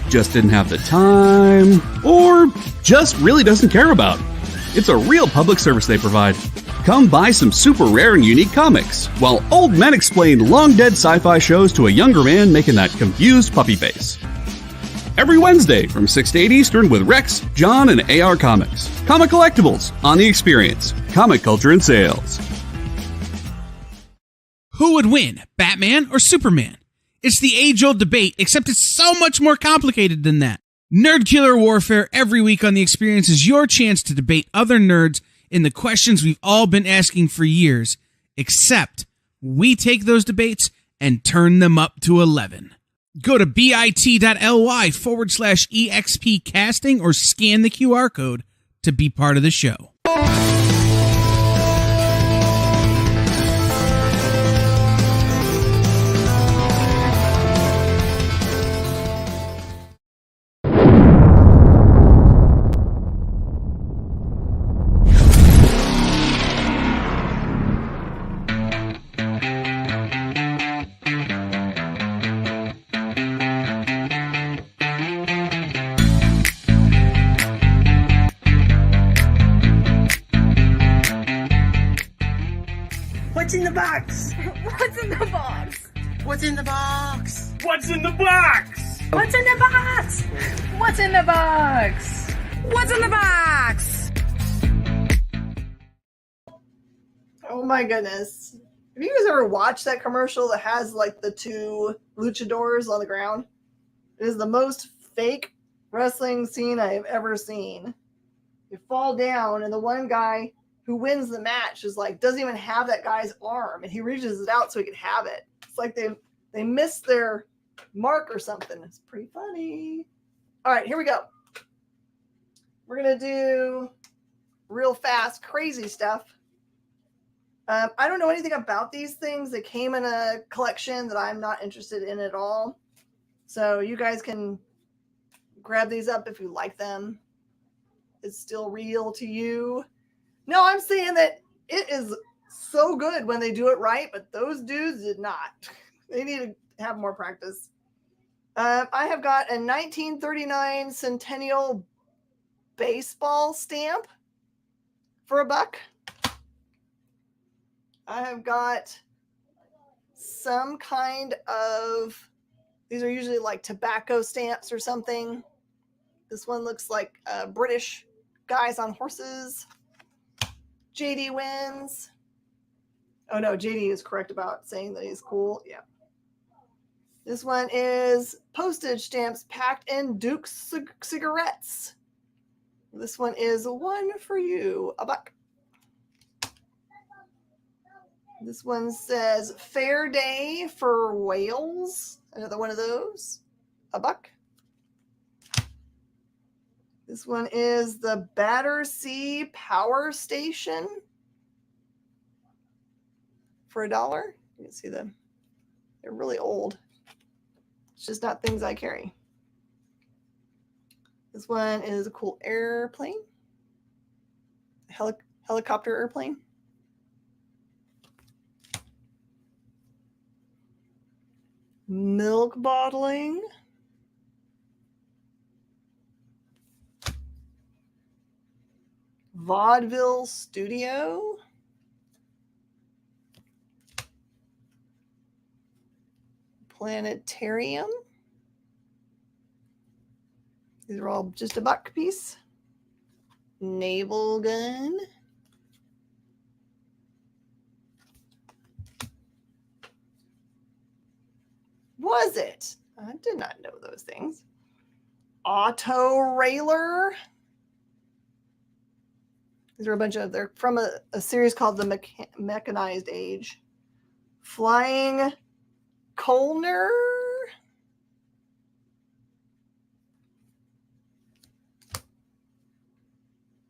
just didn't have the time, or just really doesn't care about. It's a real public service they provide. Come buy some super rare and unique comics, while old men explain long-dead sci-fi shows to a younger man making that confused puppy face. Every Wednesday from 6 to 8 Eastern with Rex, John, and AR Comics. Comic Collectibles on The Experience. Comic culture and sales. Who would win, Batman or Superman? It's the age-old debate, except it's so much more complicated than that. Nerd Killer Warfare every week on The Experience is your chance to debate other nerds in the questions we've all been asking for years, except we take those debates and turn them up to 11. Go to bit.ly/EXP casting or scan the QR code to be part of the show. in the box? What's in the box? What's in the box? What's in the box? What's in the box? What's in the box? What's in the box? Oh my goodness. Have you guys ever watched that commercial that has like the two luchadors on the ground? It is the most fake wrestling scene I have ever seen. You fall down and the one guy who wins the match is like, doesn't even have that guy's arm, and he reaches it out so he can have it. It's like they missed their mark or something. It's pretty funny. All right, here we go. We're going to do real fast, crazy stuff. I don't know anything about these things. They came in a collection that I'm not interested in at all. So you guys can grab these up if you like them. It's still real to you. No, I'm saying that it is so good when they do it right, but those dudes did not. They need to have more practice. I have got a 1939 Centennial baseball stamp for $1. I have got some kind of, these are usually like tobacco stamps or something. This one looks like British guys on horses. JD wins. Oh no, JD is correct about saying that he's cool. Yeah. This one is postage stamps packed in Duke's cigarettes. This one is one for you, $1. This one says Fair Day for Wales. Another one of those, $1. This one is the Battersea Power Station for $1. You can see them. They're really old. It's just not things I carry. This one is a cool airplane. Helicopter airplane. Milk bottling. Vaudeville studio. Planetarium. These are all just $1 piece. Naval gun. Was it? I did not know those things. Auto railer. These are a bunch of, they're from a series called the Mechanized Age. Flying Colner.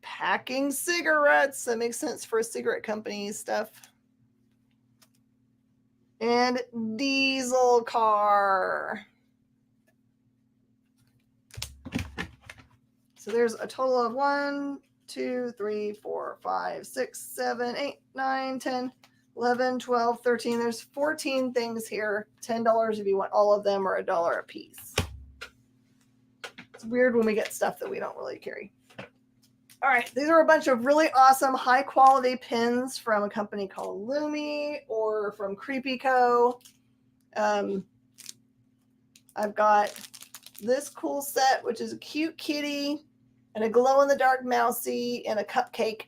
Packing cigarettes. That makes sense for a cigarette company stuff. And diesel car. So there's a total of 1, 2, 3, 4, 5, 6, 7, 8, 9, 10, 11, 12, 13. There's 14 things here. $10 if you want all of them, or $1 a piece. It's weird when we get stuff that we don't really carry. All right, these are a bunch of really awesome, high-quality pins from a company called Lumi or from Creepy Co. I've got this cool set, which is a cute kitty and a glow-in-the-dark mousey and a cupcake.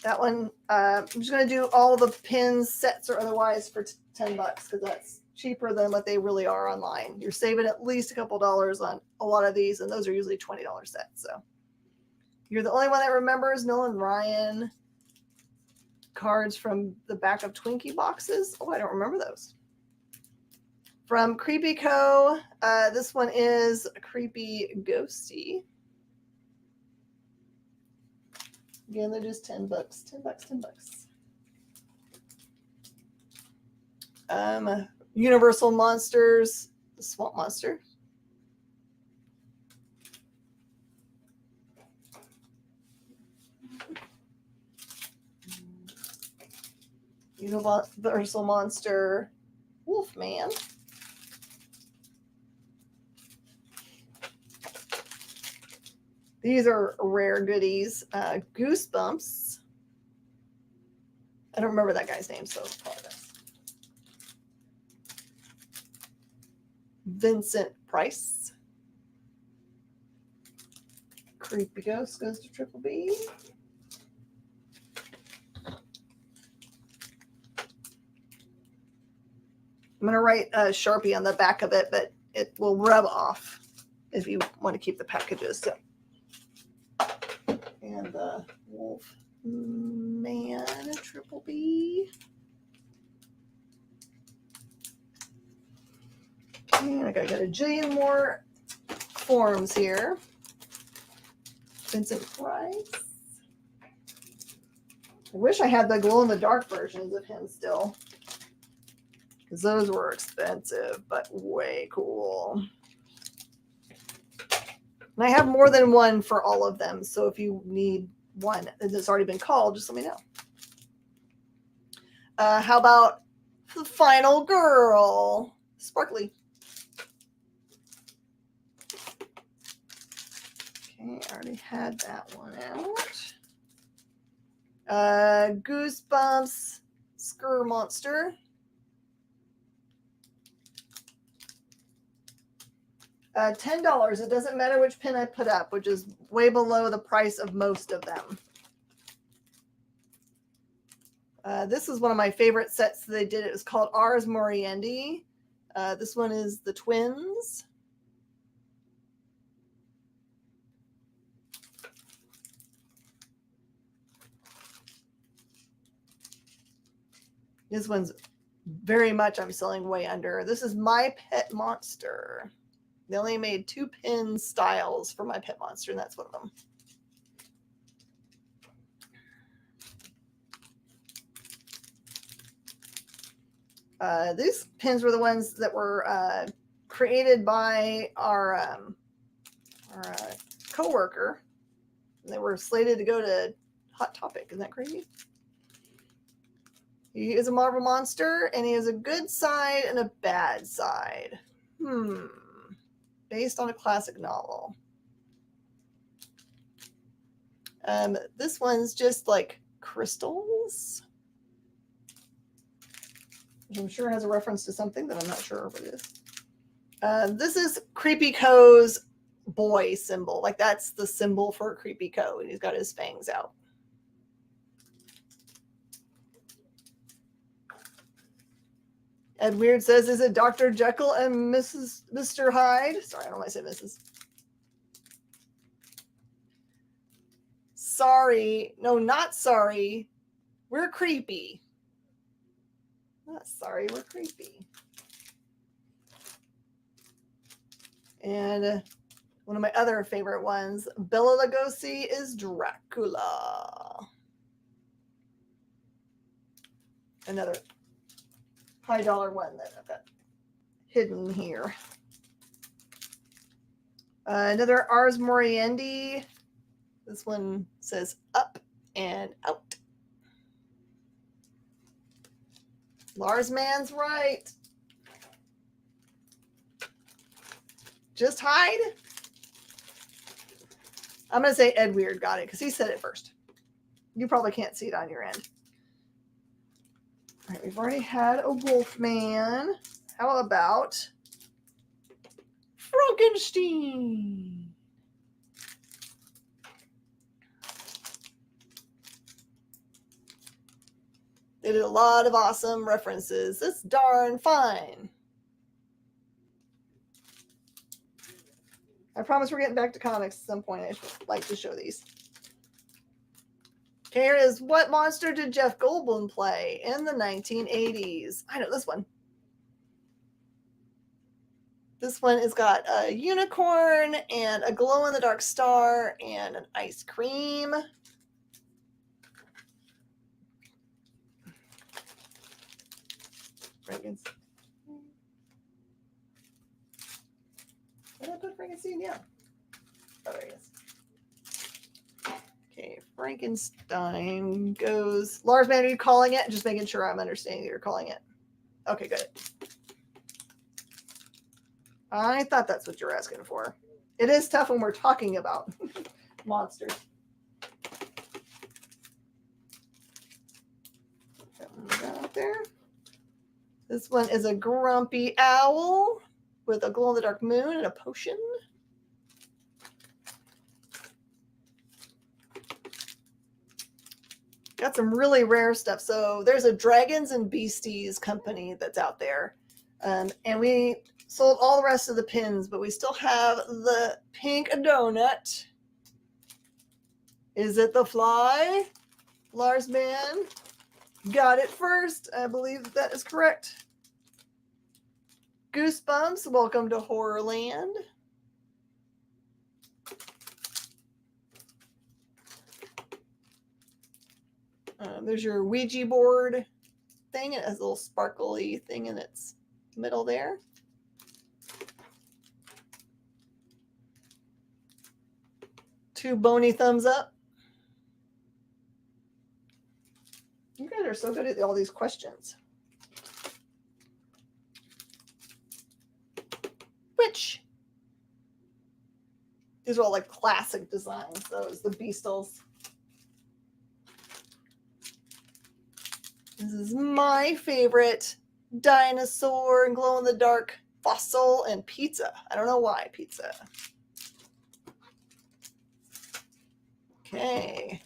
That one, I'm just going to do all the pins, sets or otherwise, for $10 because that's cheaper than what they really are online. You're saving at least a couple dollars on a lot of these, and those are usually $20 sets, so. You're the only one that remembers Nolan Ryan cards from the back of Twinkie boxes. Oh, I don't remember those. From Creepy Co. This one is a creepy ghosty. Again, they're just $10. $10. Universal Monsters, the Swamp Monster. Universal Monster Wolfman. These are rare goodies. Goosebumps. I don't remember that guy's name, so apologize. Vincent Price. Creepy Ghost goes to Triple B. I'm going to write a Sharpie on the back of it, but it will rub off if you want to keep the packages. So. And the Wolf Man Triple B. And I got a jillion more forms here. Vincent Price. I wish I had the glow-in-the-dark versions of him still. Because those were expensive, but way cool. And I have more than one for all of them. So if you need one that's already been called, just let me know. How about the final girl? Sparkly. Okay, I already had that one out. Goosebumps Skur Monster. $10. It doesn't matter which pin I put up, which is way below the price of most of them. This is one of my favorite sets they did. It was called Ars Moriendi. This one is the twins. This one's very much I'm selling way under. This is My Pet Monster. They only made 2 pin styles for My Pet Monster, and that's one of them. These pins were the ones that were created by our co-worker. And they were slated to go to Hot Topic. Isn't that crazy? He is a Marvel monster, and he has a good side and a bad side. Based on a classic novel. This one's just like crystals. Which I'm sure has a reference to something that I'm not sure what it is. This is Creepy Co's boy symbol. Like that's the symbol for Creepy Co. And he's got his fangs out. Ed Weird says, is it Dr. Jekyll and Mr. Hyde? Sorry, I don't want to say Mrs. Sorry. No, not sorry. We're creepy. Not sorry, we're creepy. And one of my other favorite ones, Bela Lugosi is Dracula. Another high dollar one that I've got hidden here. Another Ars Moriendi. This one says up and out. Lars Man's right. Just hide. I'm going to say Ed Weird got it because he said it first. You probably can't see it on your end. All right, we've already had a Wolfman. How about Frankenstein? They did a lot of awesome references. It's darn fine. I promise we're getting back to comics at some point. I like to show these. Okay, here is what monster did Jeff Goldblum play in the 1980s? I know this one. This one has got a unicorn and a glow-in-the-dark star and an ice cream. Frankenstein. Did I put Frankenstein? Yeah. Oh, there he is. Okay, Frankenstein goes. Lars, man, are you calling it? Just making sure I'm understanding that you're calling it. Okay, good. I thought that's what you're asking for. It is tough when we're talking about monsters. there. This one is a grumpy owl with a glow-in-the-dark moon and a potion. Got some really rare stuff. So there's a Dragons and Beasties company that's out there. And we sold all the rest of the pins, but we still have the pink donut. Is it the fly? Lars Man got it first. I believe that is correct. Goosebumps, welcome to Horrorland. There's your Ouija board thing. It has a little sparkly thing in its middle there. Two bony thumbs up. You guys are so good at all these questions. Which? These are all like classic designs. Those, the Beastles. This is my favorite dinosaur and glow-in-the-dark fossil and pizza. I don't know why pizza. Okay.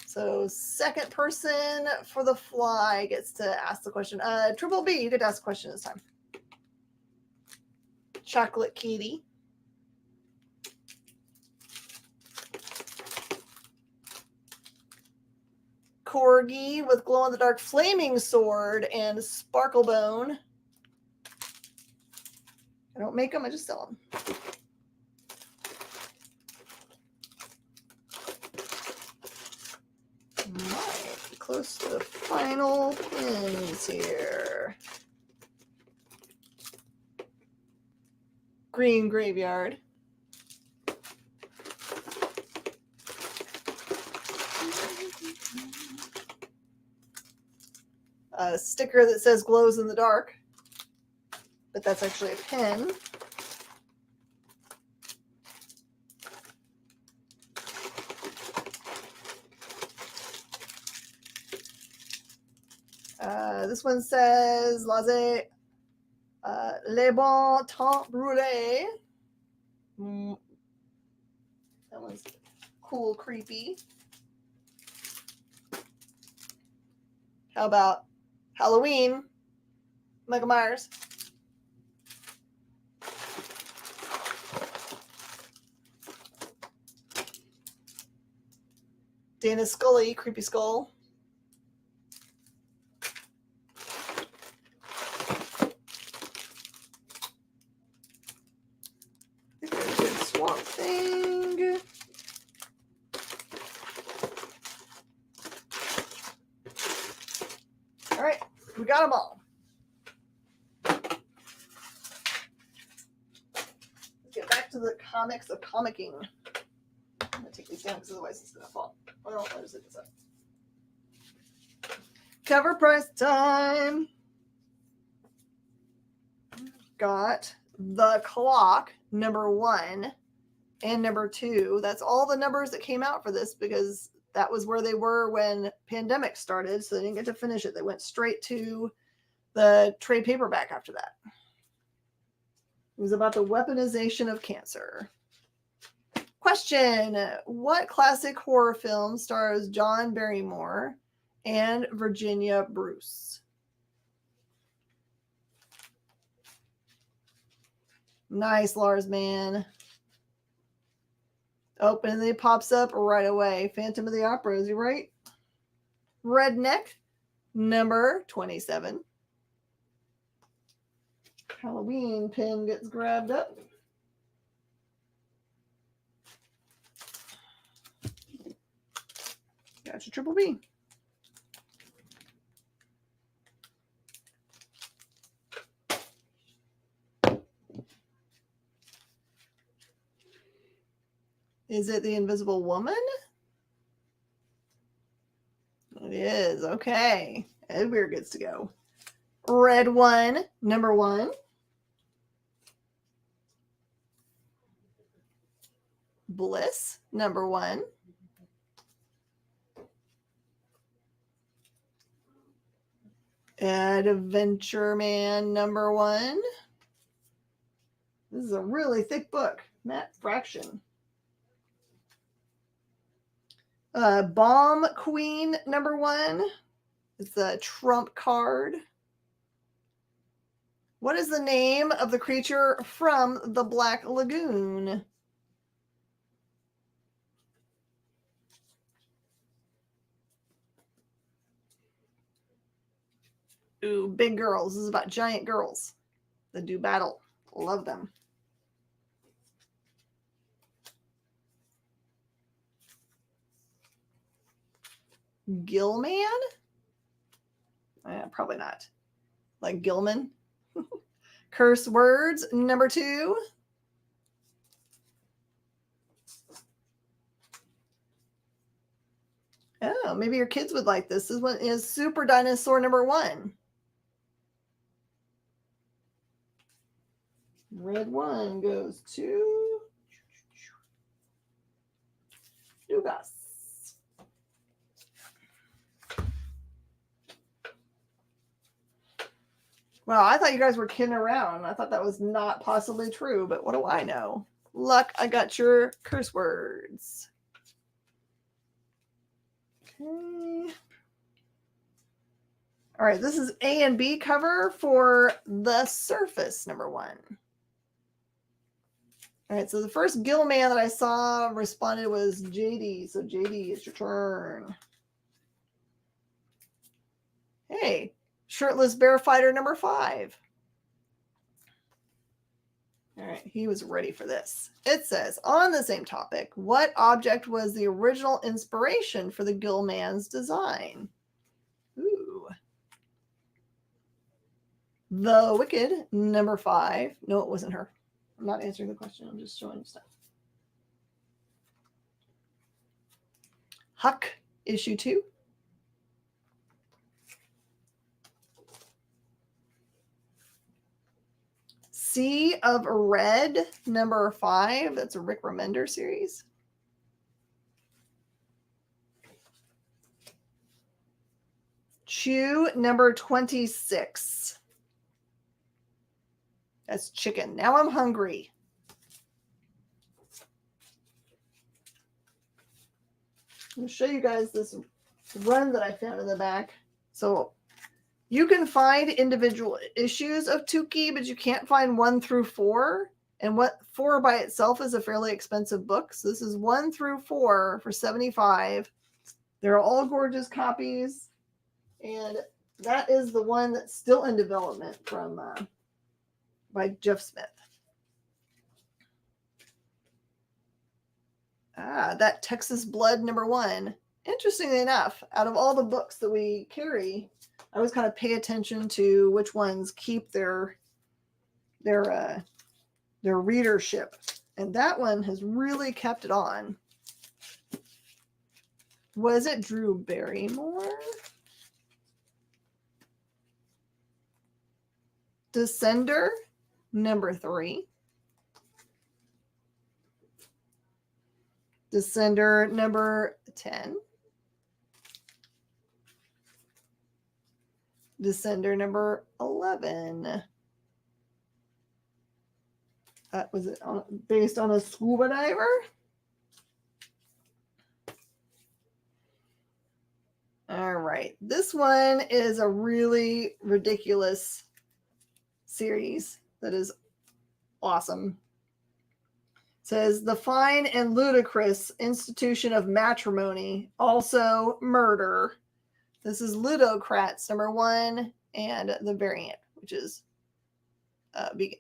So second person for the fly gets to ask the question. Triple B, you get to ask the question this time. Chocolate Kitty. Corgi with glow-in-the-dark flaming sword and sparkle bone. I don't make them, I just sell them. Right, close to the final pins here. Green Graveyard. A sticker that says glows in the dark, but that's actually a pin. This one says Les Bon Temps Brûlés. That one's cool, creepy. How about Halloween? Michael Myers. Dana Scully, Creepy Skull. Swamp Thing. All right, we got them all. Let's get back to the comics of comicking. I'm going to take these down because otherwise it's going to fall. Well, I'll just hit this up. Cover price time. Got The Clock, #1 and #2. That's all the numbers that came out for this because that was where they were when pandemic started. So they didn't get to finish it. They went straight to the trade paperback after that. It was about the weaponization of cancer. Question: what classic horror film stars John Barrymore and Virginia Bruce? Nice, Lars Man. Oh, and then it pops up right away. Phantom of the Opera, is he right? Redneck, #27. Halloween pin gets grabbed up. Gotcha, Triple B. Is it the Invisible Woman? It is. Okay. Edward gets to go. Red One, #1. Bliss, #1. Adventure Man #1. This is a really thick book. Matte Fraction. Bomb Queen #1. It's a trump card. What is the name of the creature from the Black Lagoon? Ooh, big girls. This is about giant girls that do battle. Love them. Gilman? Probably not. Like Gilman. Curse Words #2. Oh, maybe your kids would like this. This one is Super Dinosaur #1. Red one goes to Dugas. Well, I thought you guys were kidding around. I thought that was not possibly true, but what do I know? Luck, I got your curse words. Okay. All right, this is A and B cover for The Surface #1. All right, so the first Gilman that I saw responded was JD. So JD, it's your turn. Hey, Shirtless Bear Fighter #5. All right, he was ready for this. It says, on the same topic, what object was the original inspiration for the Gilman's design? Ooh. The Wicked #5. No, it wasn't her. I'm not answering the question. I'm just showing you stuff. Huck #2. Sea of Red #5. That's a Rick Remender series. Chew #26. That's chicken. Now I'm hungry. I'm going to show you guys this run that I found in the back. So you can find individual issues of Tukey, but you can't find 1 through 4. And 4 by itself is a fairly expensive book. So this is 1 through 4 for $75. They're all gorgeous copies. And that is the one that's still in development from by Jeff Smith. That Texas Blood #1. Interestingly enough, out of all the books that we carry, I always kind of pay attention to which ones keep their readership. And that one has really kept it on. Was it Drew Barrymore? Descender #3. Descender #10. Descender #11. Was it based on a scuba diver? All right. This one is a really ridiculous series that is awesome. It says the fine and ludicrous institution of matrimony, also murder. This is Ludocrats #1 and the variant, which is vegan.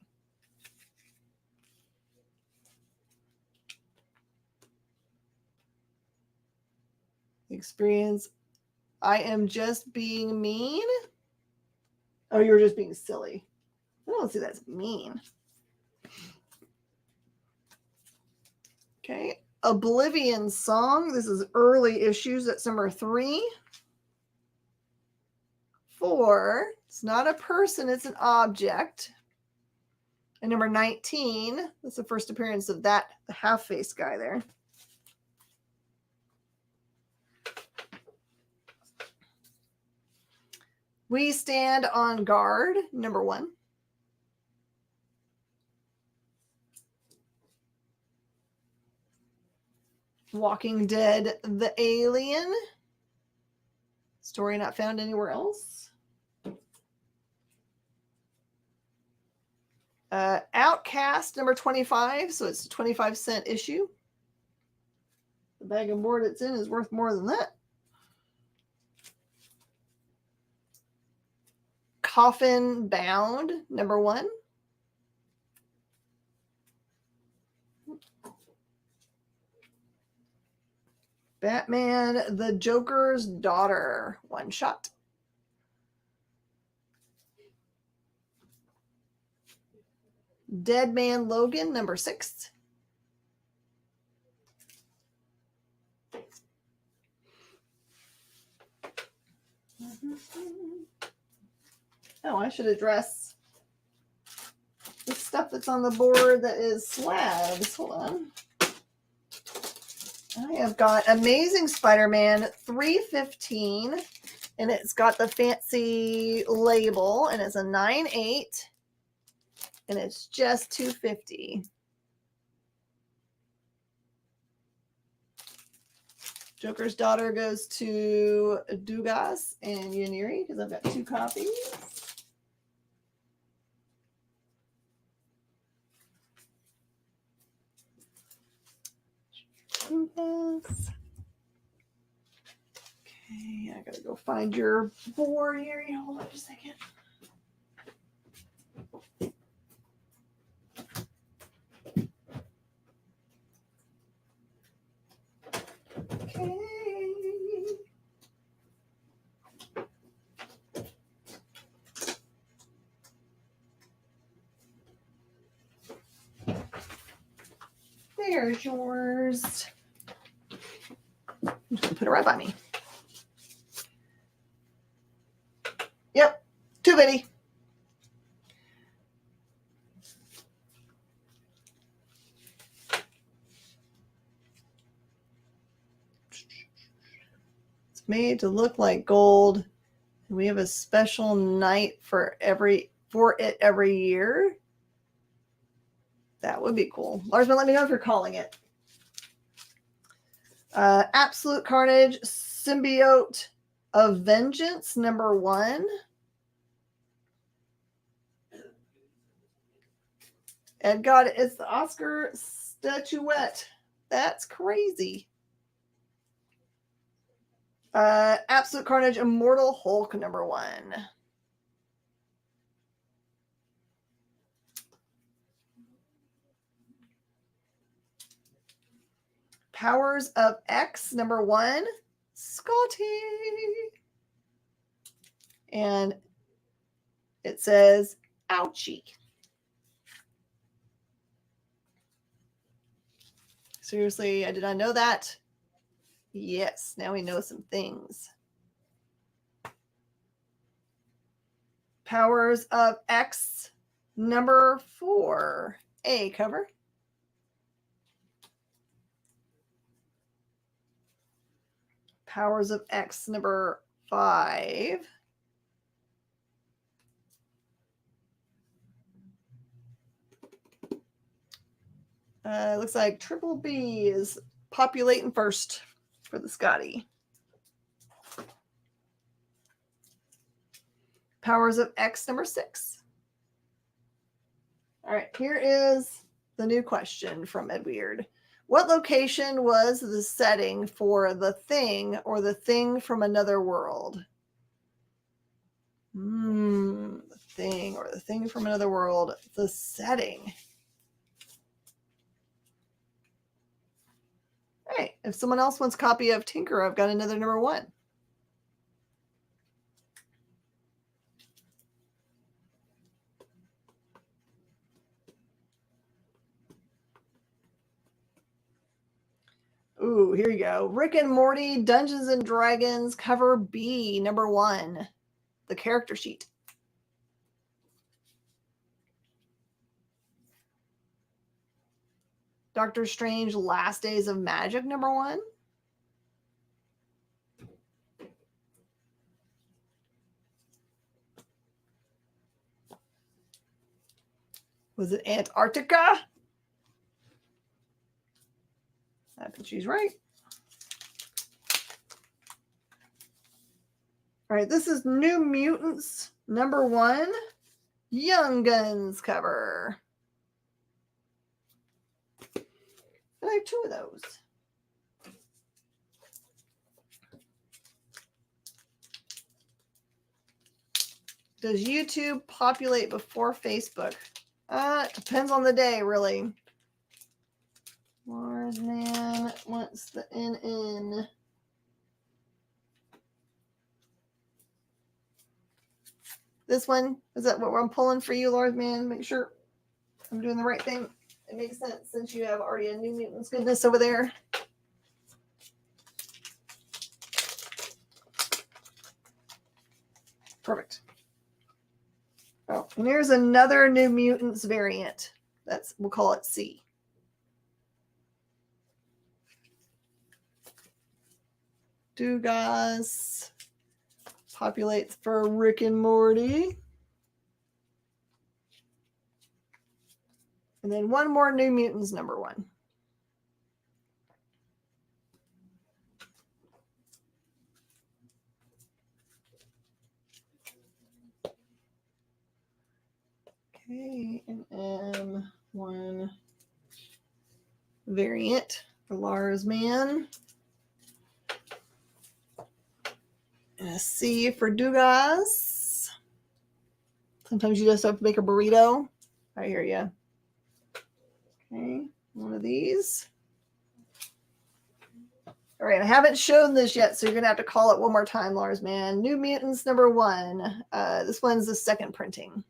Experience. I am just being mean. Oh, you're just being silly. I don't see that's mean. Okay. Oblivion Song. This is early issues. That's #3. 4. It's not a person, it's an object. And #19. That's the first appearance of that half-faced guy there. We Stand on Guard, number 1. Walking Dead, The Alien. Story not found anywhere else. Outcast, number 25. So it's a 25-cent issue. The bag of board it's in is worth more than that. Coffin Bound, number 1. Batman, the Joker's Daughter, 1 shot. Dead Man Logan, number 6. Oh, I should address the stuff that's on the board that is slabs. Hold on. I have got Amazing Spider-Man 315, and it's got the fancy label, and it's a 9.8, and it's just $2.50. Joker's Daughter goes to Dugas and Yaniri because I've got 2 copies. Okay, I gotta go find your board here. Hold on just a second. Okay. There's yours. I'm just gonna put it right by me. Yep, $2.50. It's made to look like gold. We have a special night for it every year. That would be cool. Larsman, let me know if you're calling it. Absolute Carnage, Symbiote of Vengeance, number 1. And God, it's the Oscar statuette. That's crazy. Absolute Carnage, Immortal Hulk, number 1. Powers of X, number 1, Scotty. And it says, ouchie. Seriously, I did not know that. Yes, now we know some things. Powers of X, number 4, A cover. Powers of X, number 5. Looks like Triple B is populating first for the Scotty. Powers of X, number 6. All right, here is the new question from Ed Weird. What location was the setting for The Thing or The Thing from Another World? The Thing or The Thing from Another World. The setting. Hey, if someone else wants a copy of Tinker, I've got another number 1. Ooh, here you go. Rick and Morty, Dungeons and Dragons, cover B, number 1. The character sheet. Doctor Strange, Last Days of Magic, number 1. Was it Antarctica? I bet she's right. All right, this is New Mutants #1, Young Guns cover. I have 2 of those. Does YouTube populate before Facebook? It depends on the day, really. Lars Man wants the NN. This one, is that what I'm pulling for you, Lars Man? Make sure I'm doing the right thing. It makes sense since you have already a New Mutants goodness over there. Perfect. Oh, and here's another New Mutants variant. We'll call it C. Dugas populates for Rick and Morty. And then one more New Mutants #1. Okay, and M1 variant for Lars Man. And a C for Dugas. Sometimes you just have to make a burrito. I hear you. Okay, one of these. All right, I haven't shown this yet, so you're going to have to call it one more time, Lars Man. New Mutants #1. This one's the second printing.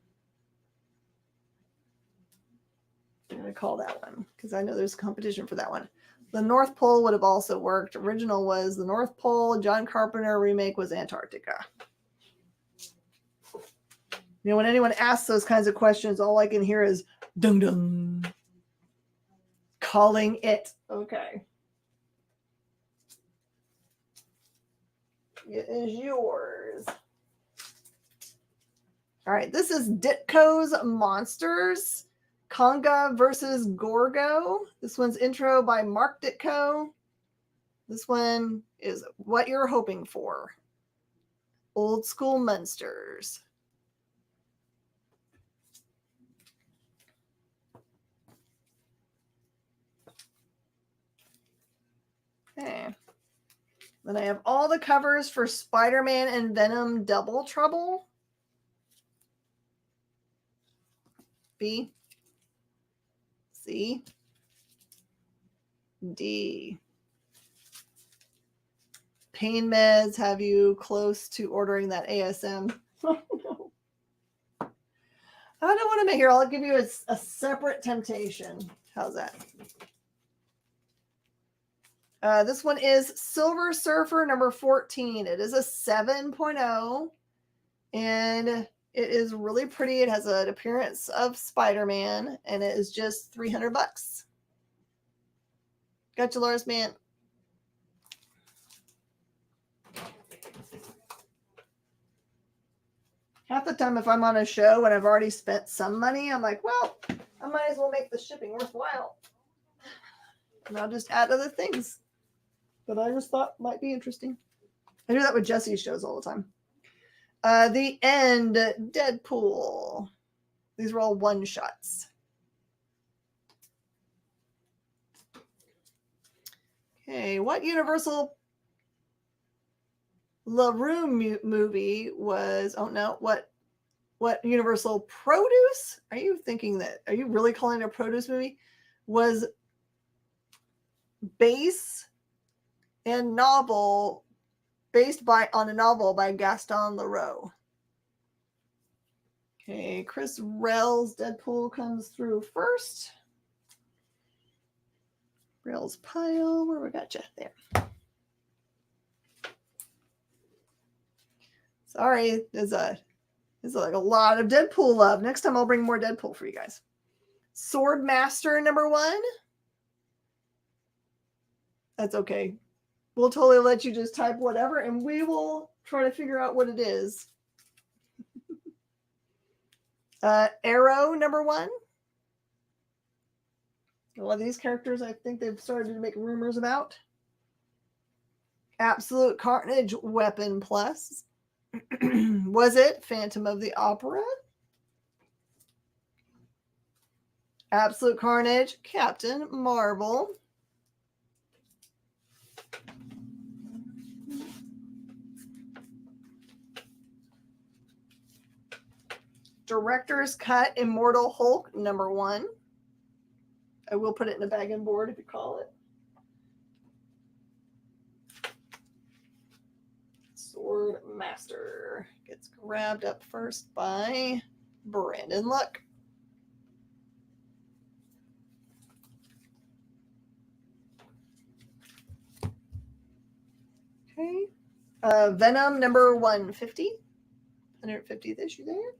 I'm going to call that one because I know there's competition for that one. The North Pole would have also worked. Original was the North Pole. John Carpenter remake was Antarctica. You know, when anyone asks those kinds of questions, all I can hear is dun dun. Calling it. Okay. It is yours. All right, this is Ditko's Monsters. Conga versus Gorgo. This one's intro by Mark Ditko. This one is What You're Hoping For. Old School Monsters. Okay. Then I have all the covers for Spider-Man and Venom Double Trouble. B. C. D. Pain meds have you close to ordering that ASM. Oh, no. I don't want to make here. I'll give you a separate temptation. How's that? This one is Silver Surfer #14. It is a 7.0. And it is really pretty. It has an appearance of Spider-Man. And it is just $300. Gotcha, Lars Man. Half the time if I'm on a show and I've already spent some money, I'm like, well, I might as well make the shipping worthwhile. And I'll just add other things that I just thought might be interesting. I do that with Jesse's shows all the time. The End, Deadpool. These were all one-shots. Okay, what Universal LaRue movie was, oh no, what Universal Produce? Are you thinking that, are you really calling it a produce movie? Was based on a novel by Gaston Leroux. Okay, Chris Rell's Deadpool comes through first. Rell's pile, where we got you? There. Sorry, there's like a lot of Deadpool love. Next time I'll bring more Deadpool for you guys. Swordmaster #1. That's okay. We'll totally let you just type whatever and we will try to figure out what it is. Arrow #1. A lot of these characters, I think they've started to make rumors about. Absolute Carnage Weapon Plus. Was it Phantom of the Opera? Absolute Carnage, Captain Marvel. Director's Cut Immortal Hulk #1. I will put it in a bag and board if you call it. Sword Master gets grabbed up first by Brandon Luck. Okay. Venom number 150. 150th issue there.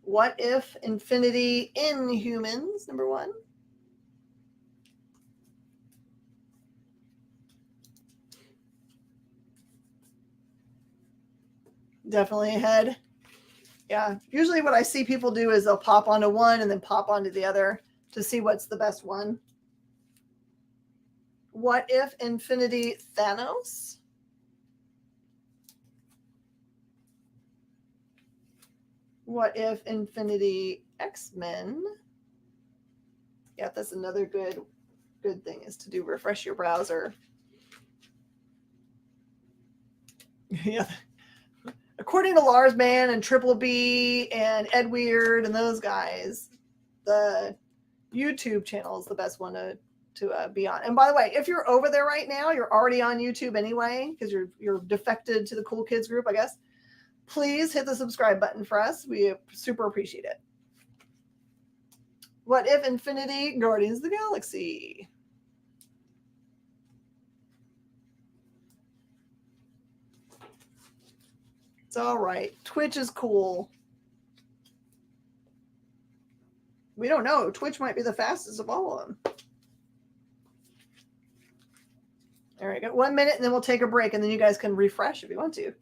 What If Infinity Inhumans #1. Definitely ahead. Yeah. Usually what I see people do is they'll pop onto one and then pop onto the other to see what's the best one. What If Infinity Thanos? What If Infinity X-Men? Yeah, that's another good thing is to do refresh your browser. Yeah. According to Lars Mann and Triple B and Ed Weird and those guys, the YouTube channel is the best one to be on. And by the way, if you're over there right now, you're already on YouTube anyway because you're defected to the cool kids group, I guess. Please hit the subscribe button for us. We super appreciate it. What If Infinity Guardians of the Galaxy? It's all right. Twitch is cool. We don't know. Twitch might be the fastest of all of them. All right, got 1 minute and then we'll take a break and then you guys can refresh if you want to.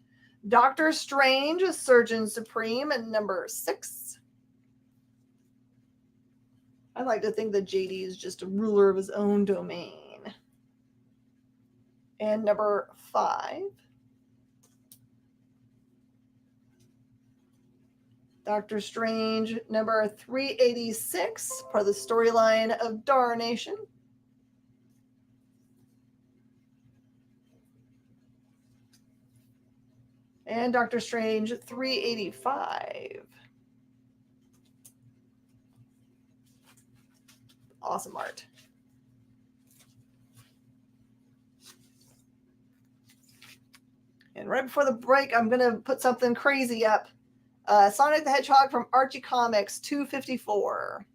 Doctor Strange, Surgeon Supreme, and #6. I like to think that JD is just a ruler of his own domain. And #5. Doctor Strange, number 386, part of the storyline of Darnation. And Doctor Strange 385. Awesome art. And right before the break, I'm going to put something crazy up. Sonic the Hedgehog from Archie Comics 254.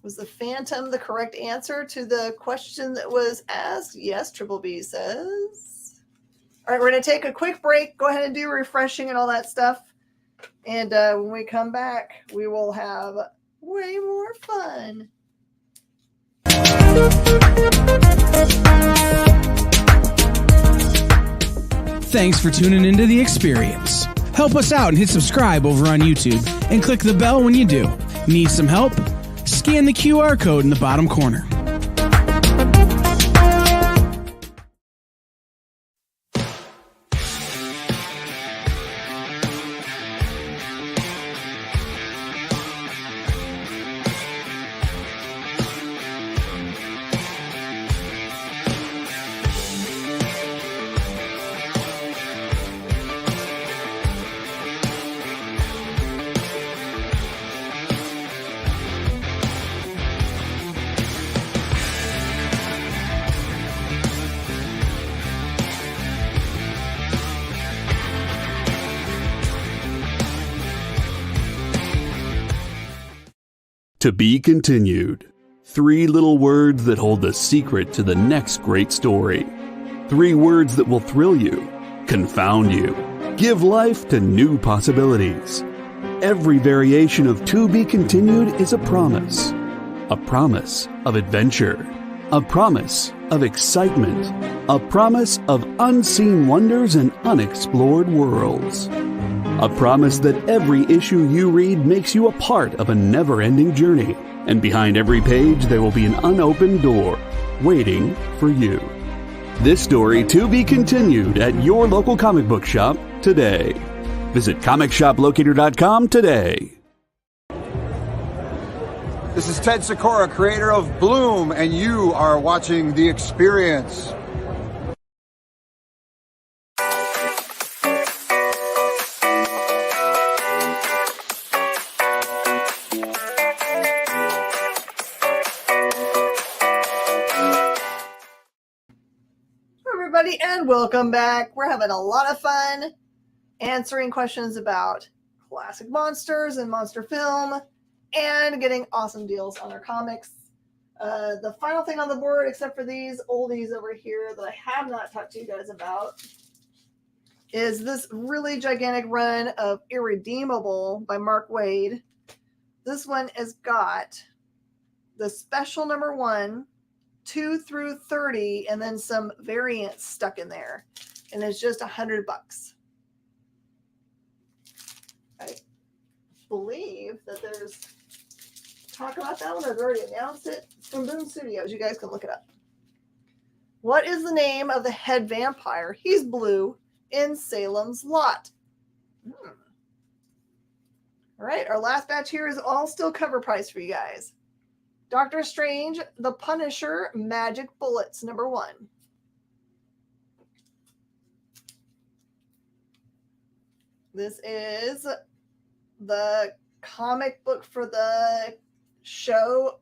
Was the Phantom the correct answer to the question that was asked? Yes, Triple B says. All right, we're going to take a quick break. Go ahead and do refreshing and all that stuff. And when we come back, we will have way more fun. Thanks for tuning into The Experience. Help us out and hit subscribe over on YouTube and click the bell when you do. Need some help? Scan the QR code in the bottom corner. To be continued. 3 little words that hold the secret to the next great story. 3 words that will thrill you, confound you, give life to new possibilities. Every variation of To Be Continued is a promise of adventure, a promise of excitement, A promise of unseen wonders and unexplored worlds. A promise that every issue you read makes you a part of a never-ending journey. And behind every page, there will be an unopened door waiting for you. This story to be continued at your local comic book shop today. Visit comicshoplocator.com today. This is Ted Sikora, creator of Bloom, and you are watching The Experience. Everybody, and welcome back. We're having a lot of fun answering questions about classic monsters and monster film and getting awesome deals on our comics. The final thing on the board, except for these oldies over here that I have not talked to you guys about, is this really gigantic run of Irredeemable by Mark Waid. This one has got the special number 1, 2 through 30, and then some variants stuck in there, and it's just $100. I believe that there's talk about that one. I've already announced it. It's from Boom Studios. You guys can look it up. What is the name of the head vampire? He's blue in Salem's Lot. All right, our last batch here is all still cover price for you guys. Doctor Strange, The Punisher, Magic Bullets, number 1. This is the comic book for the show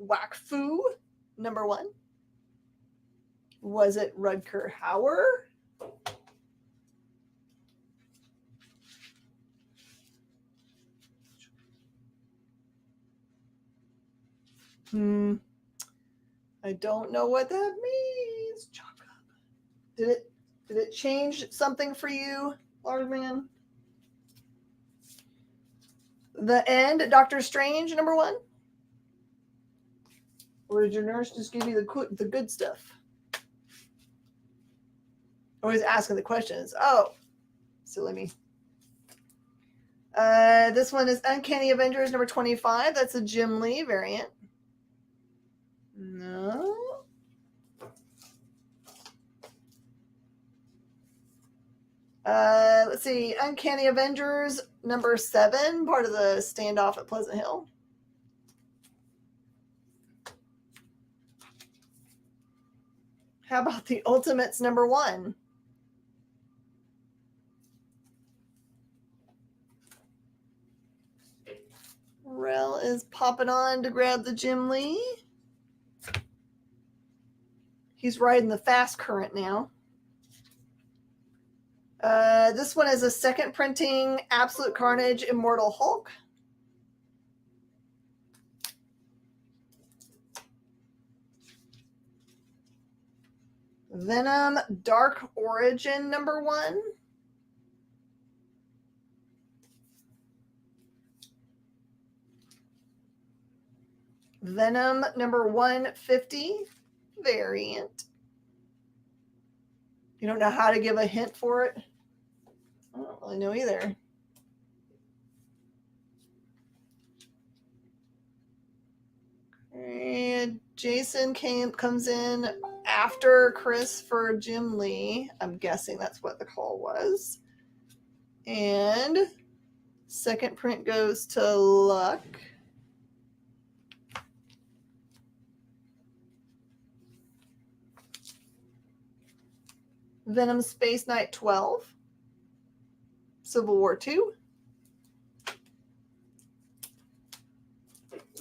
Wakfu, number 1. Was it Rutger Hauer? I don't know what that means. Did it change something for you, Lord Man? The End, Doctor Strange, number 1? Or did your nurse just give you the good stuff? Always asking the questions. Oh, silly me. This one is Uncanny Avengers, number 25. That's a Jim Lee variant. No. Let's see. Uncanny Avengers number 7, part of the standoff at Pleasant Hill. How about the Ultimates number 1? Rel is popping on to grab the Jim Lee. He's riding the fast current now. This one is a second printing Absolute Carnage Immortal Hulk. Venom Dark Origin number 1. Venom number 150 variant. You don't know how to give a hint for it? I don't really know either. And Jason comes in after Chris for Jim Lee. I'm guessing that's what the call was. And second print goes to Luck. Venom Space Knight 12. Civil War 2.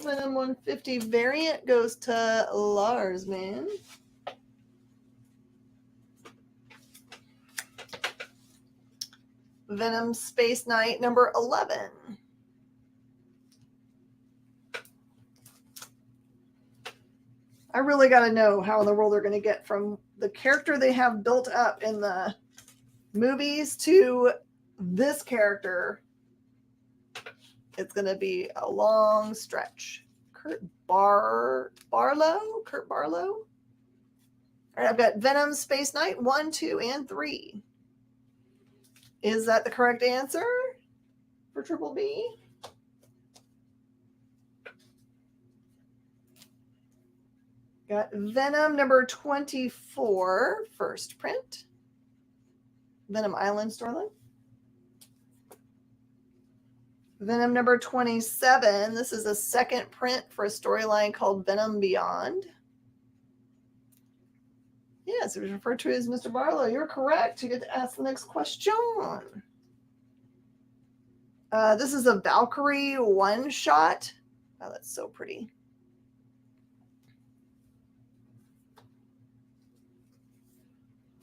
Venom 150 variant goes to Lars, man. Venom Space Knight number 11. I really got to know how in the world they're going to get from the character they have built up in the movies to this character. It's going to be a long stretch. Kurt Barlow? Are All right, I've got Venom, Space Knight, 1, 2, and 3. Is that the correct answer for Triple B? Got Venom number 24, first print. Venom Island storyline. Venom number 27. This is a second print for a storyline called Venom Beyond. Yes, it was referred to as Mr. Barlow. You're correct. You get to ask the next question. This is a Valkyrie one-shot. Oh, that's so pretty.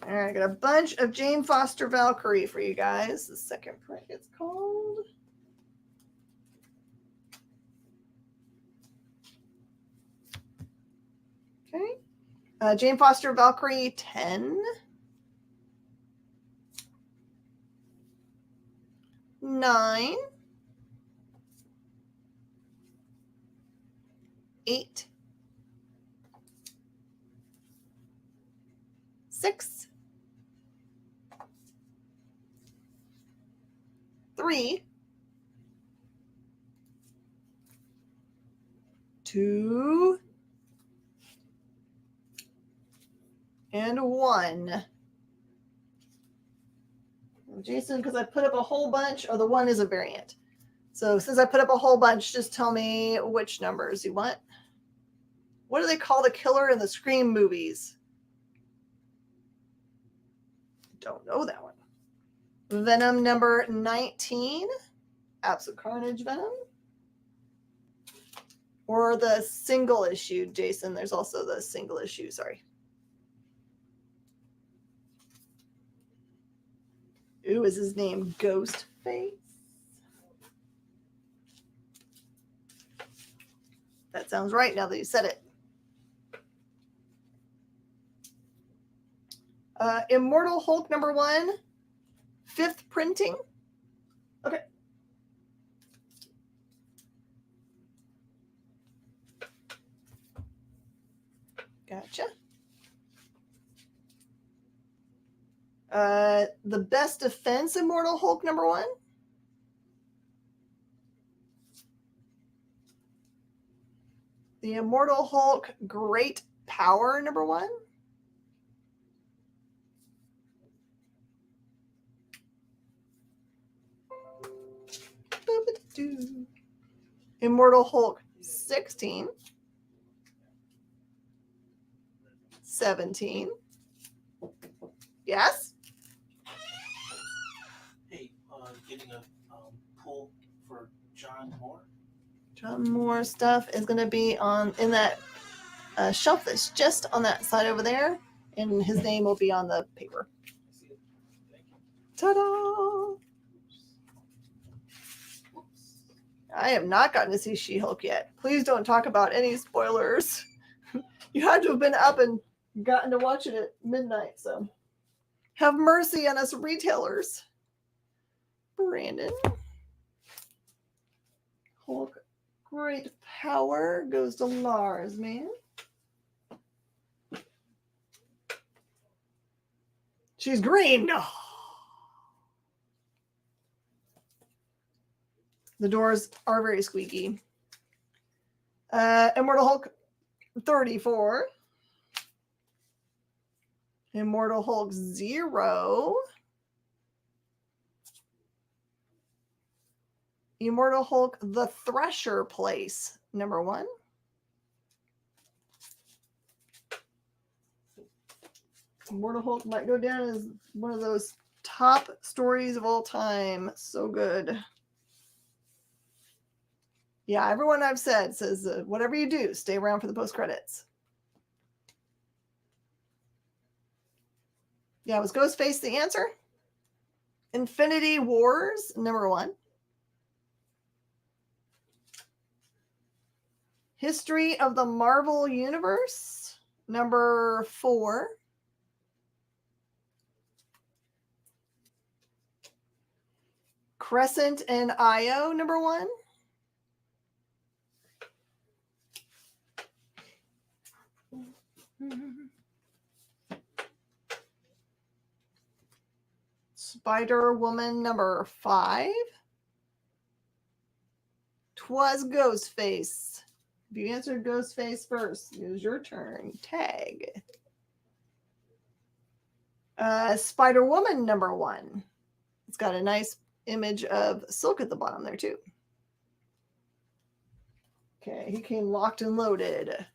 All right, I got a bunch of Jane Foster Valkyrie for you guys. The second print it's called. Okay. Jane Foster Valkyrie 10. 9. 8. 6. 3. 2. And 1. Jason, because I put up a whole bunch, or the 1 is a variant. So since I put up a whole bunch, just tell me which numbers you want. What do they call the killer in the Scream movies? Don't know that one. Venom number 19. Absolute Carnage Venom. Or the single issue, Jason. There's also the single issue, sorry. Ooh, is his name Ghostface? That sounds right now that you said it. Immortal Hulk number 1. 5th printing. Okay. Gotcha. The Best Defense Immortal Hulk number 1. The Immortal Hulk Great Power number 1. Immortal Hulk 16. 17. Yes? Hey, getting a pull for John Moore. John Moore stuff is going to be in that shelf that's just on that side over there, and his name will be on the paper. Ta-da! I have not gotten to see She-Hulk yet. Please don't talk about any spoilers. You had to have been up and gotten to watch it at midnight, so have mercy on us retailers. Brandon. Hulk Great Power goes to Lars, man. She's green. Oh. The doors are very squeaky. Immortal Hulk 34. Immortal Hulk 0. Immortal Hulk The Thresher Place, number 1. Immortal Hulk might go down as one of those top stories of all time. So good. Yeah, everyone I've said says, whatever you do, stay around for the post-credits. Yeah, was Ghostface the answer? Infinity Wars, number 1. History of the Marvel Universe, number 4. Crescent and Io, number 1. Spider-Woman number 5. 'Twas Ghostface. If you answered Ghostface first, it was your turn. Tag. Spider-Woman number 1. It's got a nice image of Silk at the bottom there too. Okay, he came locked and loaded.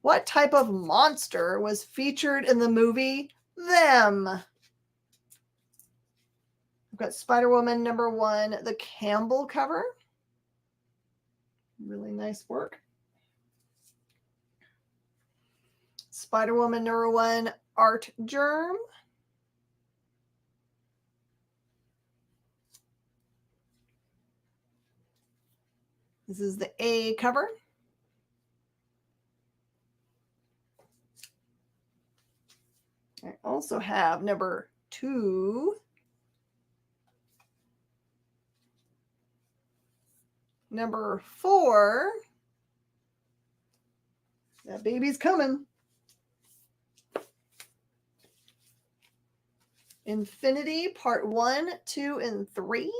What type of monster was featured in the movie Them? I've got Spider-Woman number 1, the Campbell cover. Really nice work. Spider-Woman number 1, Art Germ. This is the A cover. I also have number 2. Number 4. That baby's coming. Infinity Part 1, 2, and 3.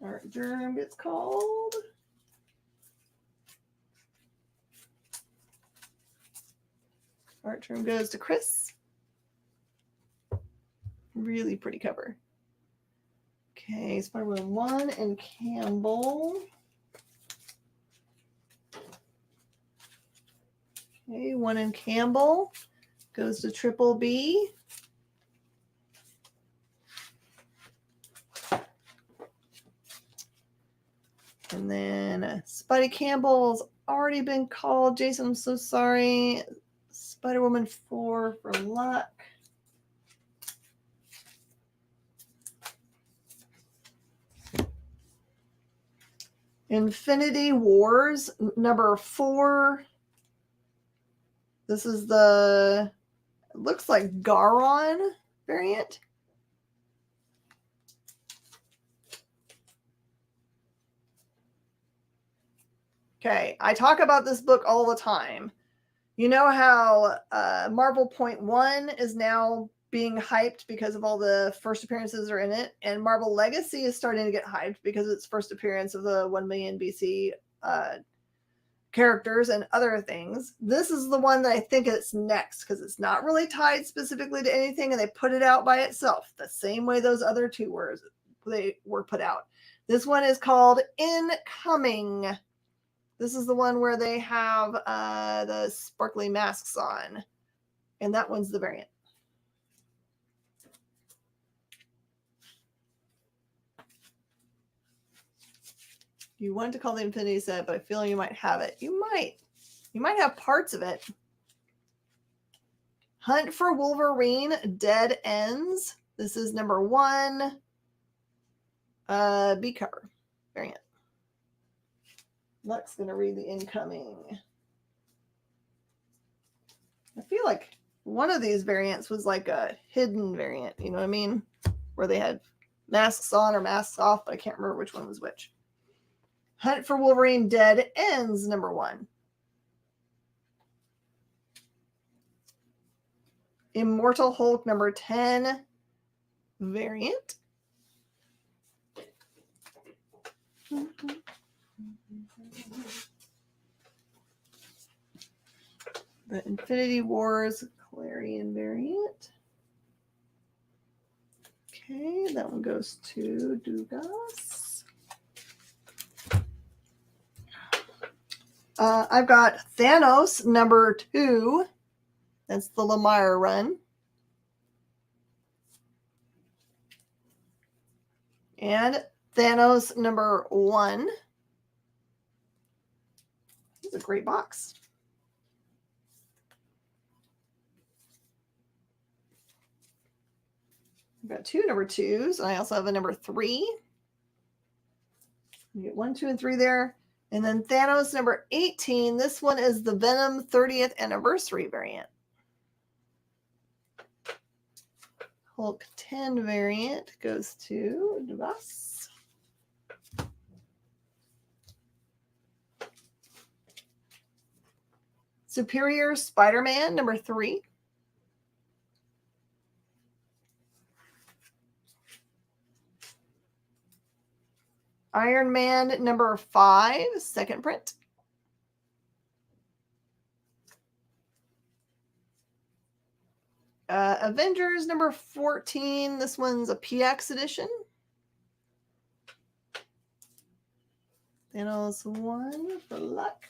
Art Germ gets called. Art Germ goes to Chris. Really pretty cover. Okay, Spider-Man 1 and Campbell. Okay, 1 and Campbell goes to Triple B. And then Spidey Campbell's already been called. Jason, I'm so sorry. Spider-Woman 4 for luck. Infinity Wars number 4. This is the, it looks like Garon variant. Okay, I talk about this book all the time. You know how Marvel Point 1 is now being hyped because of all the first appearances are in it, and Marvel Legacy is starting to get hyped because of its first appearance of the 1 million BC characters and other things. This is the one that I think it's next because it's not really tied specifically to anything, and they put it out by itself the same way those other two were put out. This one is called Incoming. This is the one where they have the sparkly masks on. And that one's the variant. You want to call the Infinity set, but I feel you might have it. You might. You might have parts of it. Hunt for Wolverine, Dead Ends. This is number 1. B cover variant. Luck's going to read the Incoming. I feel like one of these variants was like a hidden variant, you know what I mean? Where they had masks on or masks off, but I can't remember which one was which. Hunt for Wolverine Dead Ends, number 1. Immortal Hulk, number 10, variant. The Infinity Wars Clarion variant. Okay, that one goes to Dugas. I've got Thanos number 2. That's the Lemire run. And Thanos number 1. It's a great box. I've got 2 number 2s, and I also have a number 3. You get 1, 2, and 3 there. And then Thanos number 18. This one is the Venom 30th anniversary variant. Hulk 10 variant goes to Dugas. Superior Spider-Man number 3. Iron Man number 5, second print. Avengers number 14. This one's a PX edition. Thanos 1 for luck.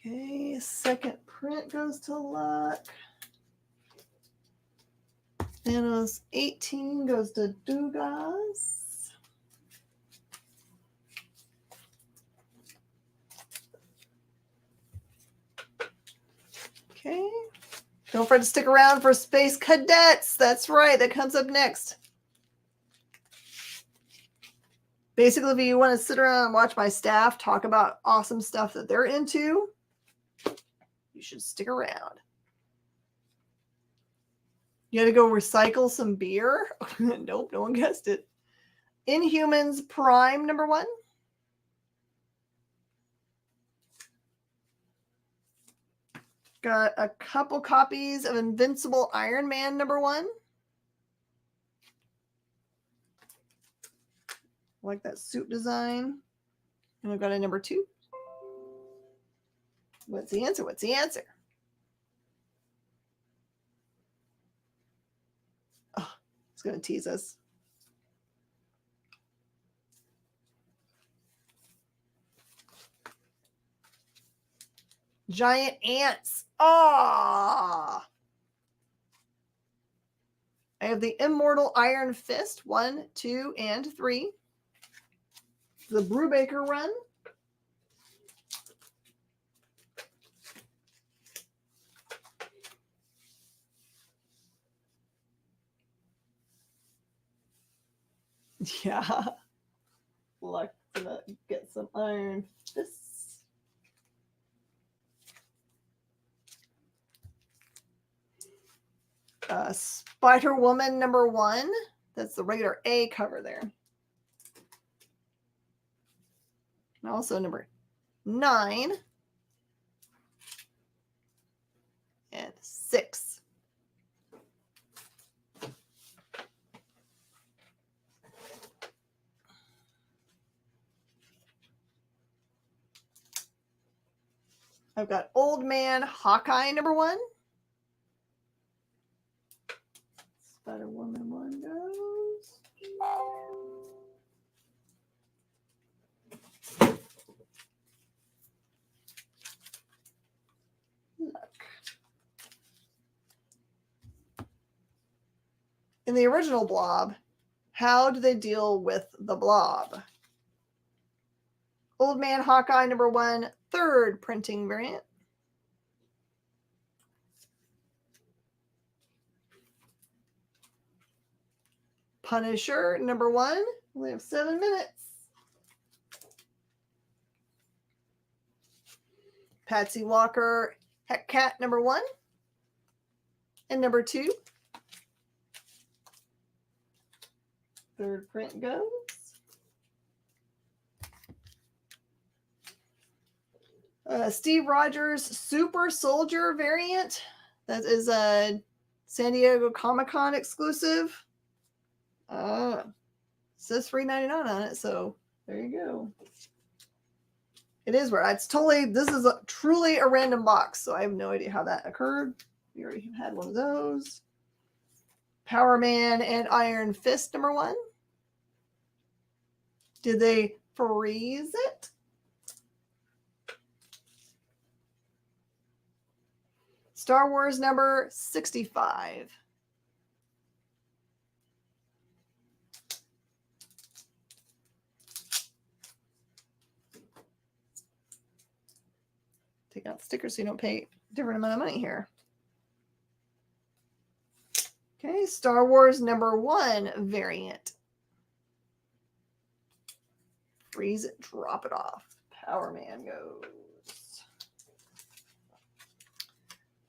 Okay, second print goes to luck. Thanos 18 goes to Dugas. Okay. Don't forget to stick around for Space Cadets. That's right. That comes up next. Basically, if you want to sit around and watch my staff talk about awesome stuff that they're into, you should stick around. You got to go recycle some beer? Nope, no one guessed it. Inhumans Prime number 1. Got a couple copies of Invincible Iron Man number 1. Like that suit design. And we've got a number 2. What's the answer? What's the answer? Oh, it's going to tease us. Giant ants. Ah! I have the Immortal Iron Fist 1, 2, and 3. The Brubaker run. Yeah. Like to get some Iron Fists. Spider-Woman number 1. That's the regular A cover there. And also number 9 and 6. I've got Old Man Hawkeye number 1. Spider-Woman 1 goes. Look. In the original Blob, how do they deal with the Blob? Old Man Hawkeye number 1, third printing variant. Punisher number 1. We have 7 minutes. Patsy Walker Hellcat number 1 and number 2. Third print goes. Steve Rogers Super Soldier variant. That is a San Diego Comic-Con exclusive. Says $3.99 on it, so there you go. It is rare. It's totally, this is truly a random box, so I have no idea how that occurred. We already had one of those. Power Man and Iron Fist number 1. Did they freeze it? Star Wars number 65. Take out the stickers so you don't pay a different amount of money here. Okay, Star Wars number 1 variant. Freeze it, drop it off. Power Man goes.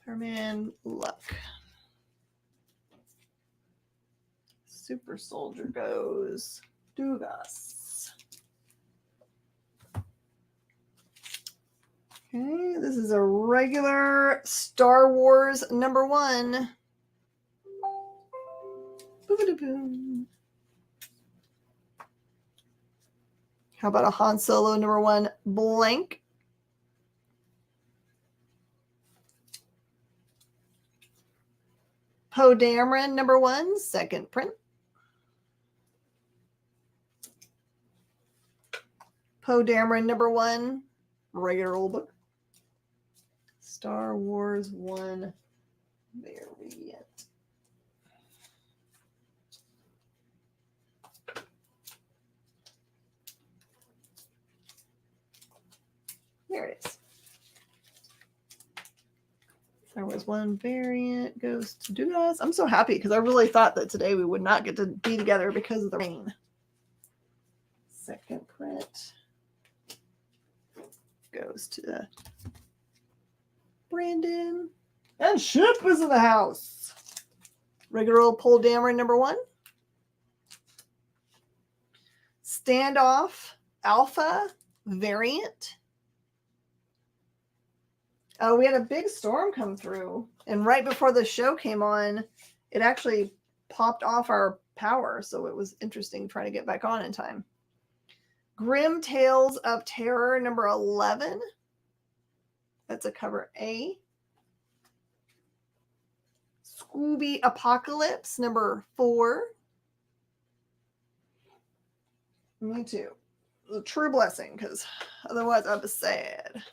Power Man, luck. Super Soldier goes. Dugas. Okay, this is a regular Star Wars #1. Boom. How about a Han Solo #1 blank? Poe Dameron #1 second print. Poe Dameron #1 regular old book. Star Wars 1 variant. There it is. Star Wars 1 variant goes to Dugas. I'm so happy because I really thought that today we would not get to be together because of the rain. Second print goes to Brandon. And Ship is in the house. Regular old Poe Dameron #1. Standoff Alpha variant. Oh, we had a big storm come through. And right before the show came on, it actually popped off our power. So it was interesting trying to get back on in time. Grim Tales of Terror #11. That's a cover A. Scooby Apocalypse #4. Me too. A true blessing, because otherwise I'd be sad.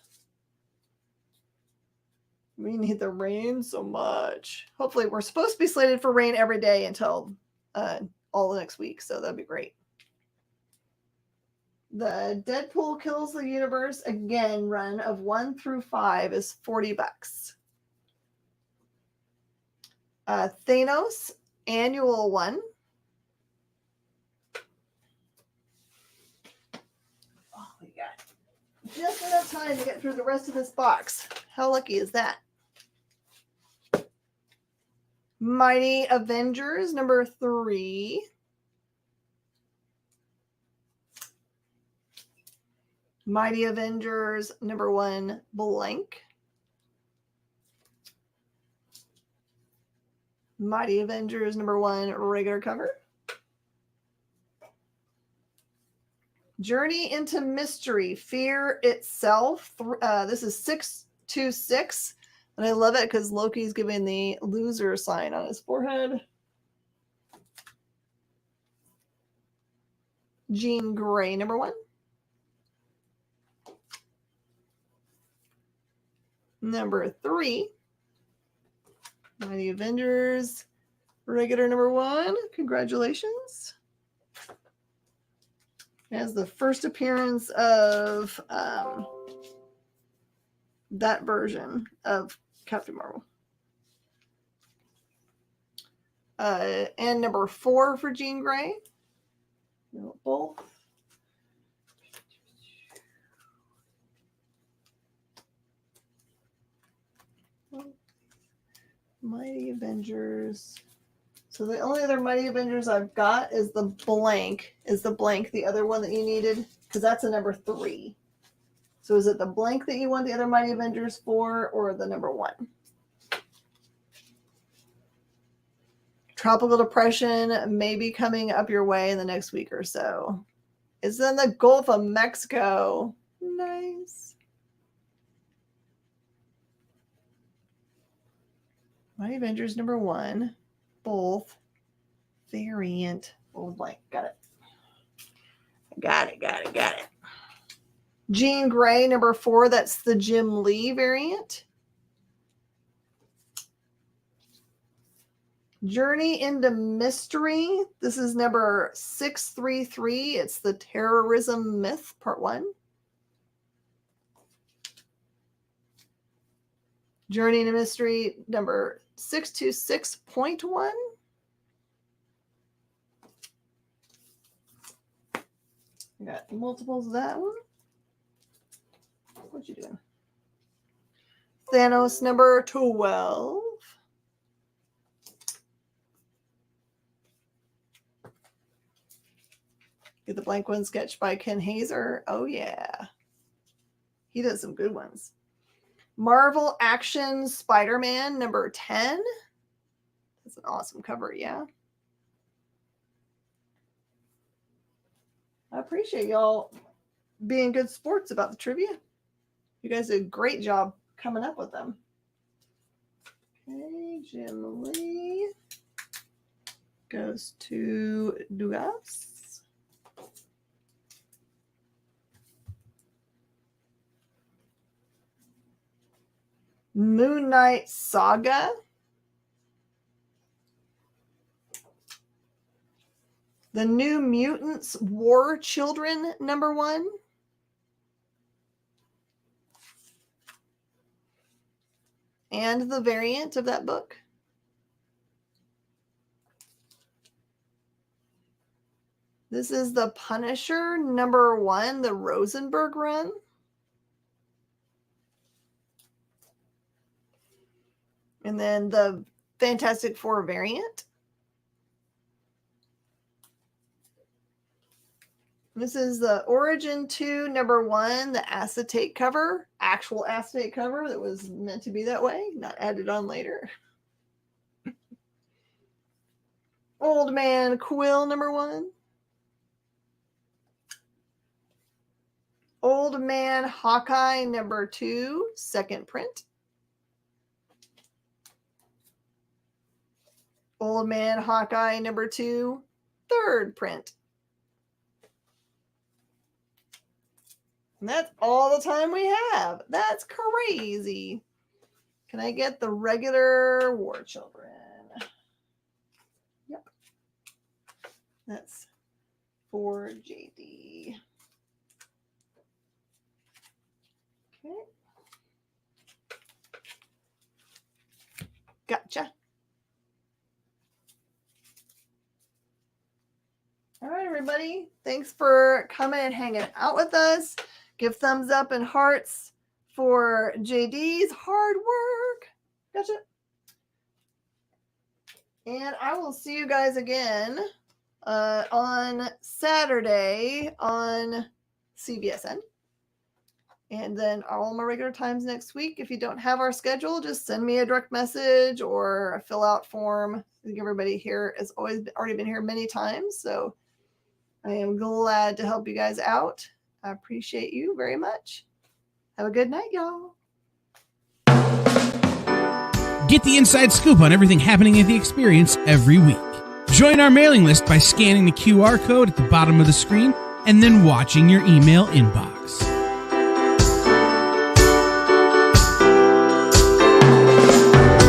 We need the rain so much. Hopefully, we're supposed to be slated for rain every day until all the next week, so that'd be great. The Deadpool Kills the Universe Again run of 1 through 5 is $40. Thanos Annual 1. Oh, we got just enough time to get through the rest of this box. How lucky is that? Mighty Avengers #3. Mighty Avengers #1 blank. Mighty Avengers #1 regular cover. Journey into Mystery, Fear Itself. This is 626. And I love it because Loki's giving the loser sign on his forehead. Jean Grey #1. #3. Mighty Avengers regular #1. Congratulations. As the first appearance of that version of Captain Marvel. And #4 for Jean Grey. Both. Mighty Avengers. So the only other Mighty Avengers I've got is the blank. Is the blank the other one that you needed? Because that's a #3. So is it the blank that you want the other Mighty Avengers for, or the #1? Tropical depression may be coming up your way in the next week or so. It's in the Gulf of Mexico. Nice. Mighty Avengers #1. Both. Variant. Oh, blank. Got it. Got it. Jean Grey #4. That's the Jim Lee variant. Journey into Mystery. This is number 633. It's the Terrorism Myth, Part 1. Journey into Mystery number 626.1. We got multiples of that one. What you doing? Thanos #12. Get the blank one sketched by Ken Hazer. Oh, yeah. He does some good ones. Marvel Action Spider-Man number 10. That's an awesome cover, yeah. I appreciate y'all being good sports about the trivia. You guys did a great job coming up with them. Okay, Jim Lee goes to Dugas. Moon Knight Saga. The New Mutants War Children number 1. And the variant of that book. This is the Punisher number 1, the Rosenberg run. And then the Fantastic Four variant. This is the Origin 2 number 1, the acetate cover, actual acetate cover that was meant to be that way, not added on later. Old Man Quill number 1. Old Man Hawkeye number 2, second print. Old Man Hawkeye number 2, third print. And that's all the time we have. That's crazy. Can I get the regular War Children? Yep. That's for JD. Okay. Gotcha. All right, everybody. Thanks for coming and hanging out with us. Give thumbs up and hearts for JD's hard work. Gotcha. And I will see you guys again on Saturday on CBSN. And then all my regular times next week. If you don't have our schedule, just send me a direct message or a fill out form. I think everybody here has already been here many times. So I am glad to help you guys out. I appreciate you very much. Have a good night, y'all. Get the inside scoop on everything happening at the experience every week. Join our mailing list by scanning the QR code at the bottom of the screen and then watching your email inbox.